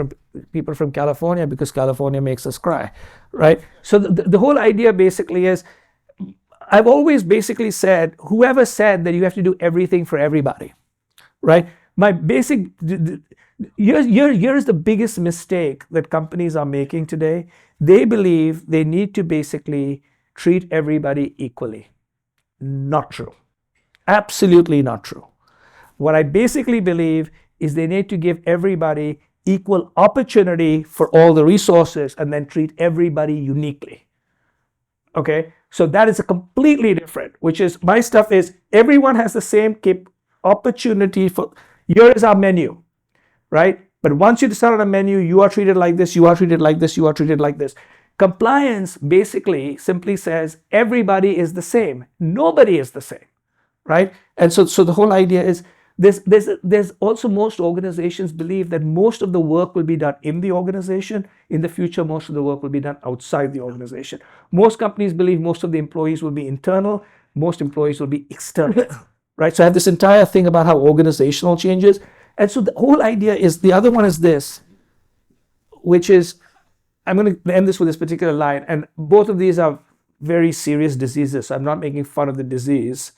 people from California because California makes us cry, right? So the whole idea basically is, I've always basically said, whoever said that you have to do everything for everybody, right? My basic, here's the biggest mistake that companies are making today. They believe they need to basically treat everybody equally. Not true. Absolutely not true. What I basically believe is they need to give everybody equal opportunity for all the resources and then treat everybody uniquely. Okay? So that is a completely different, which is my stuff is everyone has the same opportunity for, here is our menu, right? But once you decide on a menu, you are treated like this, you are treated like this, you are treated like this. Compliance basically simply says everybody is the same. Nobody is the same, right? And so the whole idea is there's also most organizations believe that most of the work will be done in the organization. In the future, most of the work will be done outside the organization. Most companies believe most of the employees will be internal. Most employees will be external, right? So I have this entire thing about how organizational changes. And so the whole idea is, the other one is this, which is, I'm going to end this with this particular line, and both of these are very serious diseases. So I'm not making fun of the disease,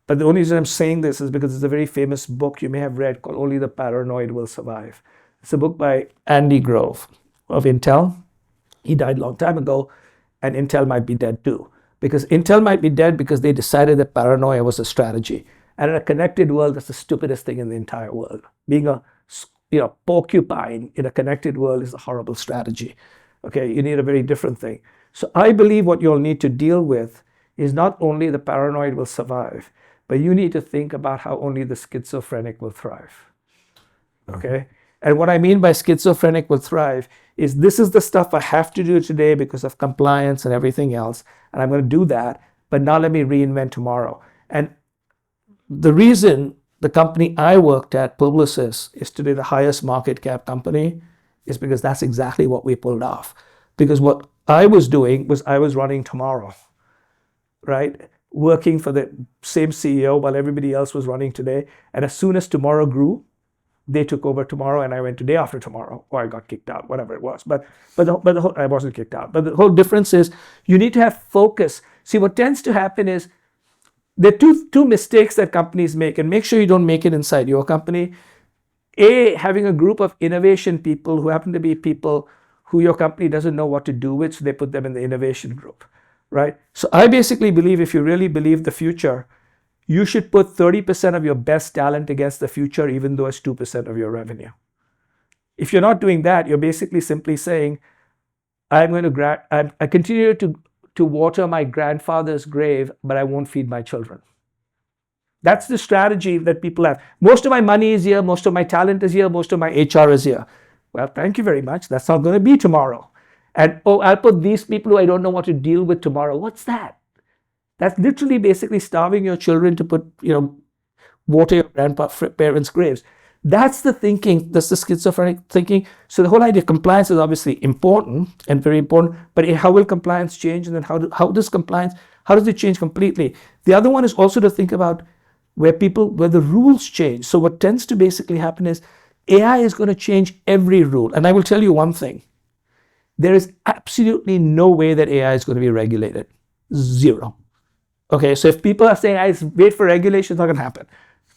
but the only reason I'm saying this is because it's a very famous book you may have read called Only the Paranoid Will Survive. It's a book by Andy Grove of Intel. He died a long time ago, and Intel might be dead too. Because Intel might be dead because they decided that paranoia was a strategy. And in a connected world, that's the stupidest thing in the entire world. Being a porcupine in a connected world is a horrible strategy. Okay, you need a very different thing. So I believe what you'll need to deal with is not only the paranoid will survive, but you need to think about how only the schizophrenic will thrive. Okay? And what I mean by schizophrenic will thrive is this is the stuff I have to do today because of compliance and everything else, and I'm going to do that, but now let me reinvent tomorrow. And the reason the company I worked at, Publicis, is today the highest market cap company is because that's exactly what we pulled off. Because what I was doing was I was running tomorrow, right? Working for the same CEO while everybody else was running today. And as soon as tomorrow grew, they took over tomorrow and I went to day after tomorrow, or I got kicked out, whatever it was. But the whole, I wasn't kicked out. But the whole difference is you need to have focus. See, what tends to happen is there are two mistakes that companies make, and make sure you don't make it inside your company. A, having a group of innovation people who happen to be people who your company doesn't know what to do with, so they put them in the innovation group, right? So I basically believe if you really believe the future, you should put 30% of your best talent against the future, even though it's 2% of your revenue. If you're not doing that, you're basically simply saying, I continue to water my grandfather's grave, but I won't feed my children. That's the strategy that people have. Most of my money is here, most of my talent is here, most of my HR is here. Well, thank you very much. That's not going to be tomorrow. And I'll put these people who I don't know what to deal with tomorrow. What's that? That's literally basically starving your children to put, water your grandparents' graves. That's the thinking, that's the schizophrenic thinking. So the whole idea of compliance is obviously important and very important, but how will compliance change? And then how does it change completely? The other one is also to think about where the rules change. So what tends to basically happen is AI is going to change every rule. And I will tell you one thing. There is absolutely no way that AI is going to be regulated. Zero. Okay, so if people are saying, I wait for regulation, it's not going to happen.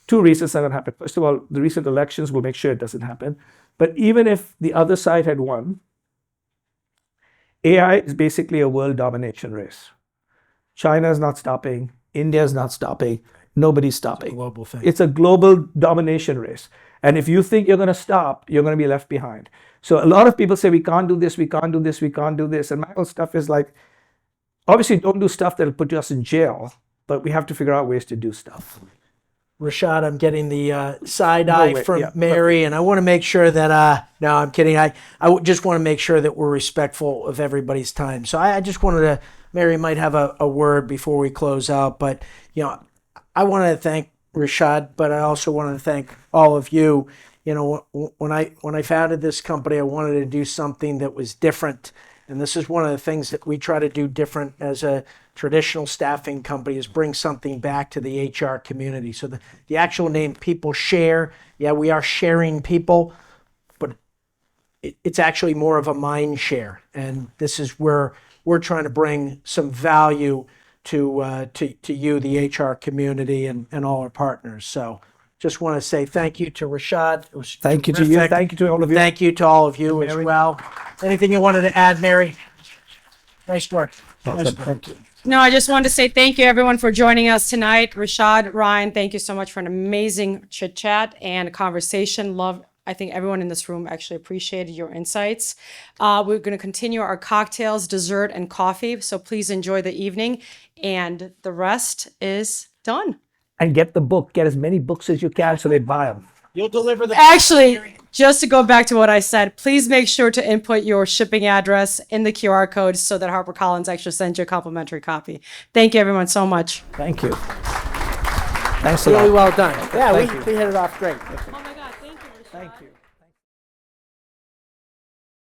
Two reasons are going to happen. First of all, the recent elections will make sure it doesn't happen. But even if the other side had won, AI is basically a world domination race. China is not stopping. India is not stopping. Nobody's stopping. It's a global thing. It's a global domination race. And if you think you're going to stop, you're going to be left behind. So a lot of people say, we can't do this, we can't do this, we can't do this. And my whole stuff is like, obviously don't do stuff that'll put us in jail, but we have to figure out ways to do stuff. Rishad, I'm getting the side eye from Mary, and I want to make sure that, no, I'm kidding. I just want to make sure that we're respectful of everybody's time. So I just wanted to, Mary might have a word before we close out, but, I want to thank Rishad, but I also want to thank all of you. When I founded this company, I wanted to do something that was different. And this is one of the things that we try to do different as a traditional staffing company, is bring something back to the HR community. So the actual name PeopleShare, yeah, we are sharing people, but it's actually more of a mind share. And this is where we're trying to bring some value to you, the HR community, and all our partners. So just want to say thank you to Rishad. It was Thank you to you. terrific. Thank you to all of you. Thank you to all of you as well. Anything you wanted to add, Mary? Nice work. Nice work. Thank you. No, I just wanted to say thank you, everyone, for joining us tonight. Rishad, Ryan, thank you so much for an amazing chit chat and conversation. I think everyone in this room actually appreciated your insights. We're going to continue our cocktails, dessert, and coffee. So please enjoy the evening. And the rest is done. And get the book. Get as many books as you can so they buy them. You'll deliver the... Actually, just to go back to what I said, please make sure to input your shipping address in the QR code so that HarperCollins actually sends you a complimentary copy. Thank you, everyone, so much. Thank you. Thanks a lot. Really well done. Yeah, Thank we you. hit it off great. Oh my God, thank you, Rishad. Thank you.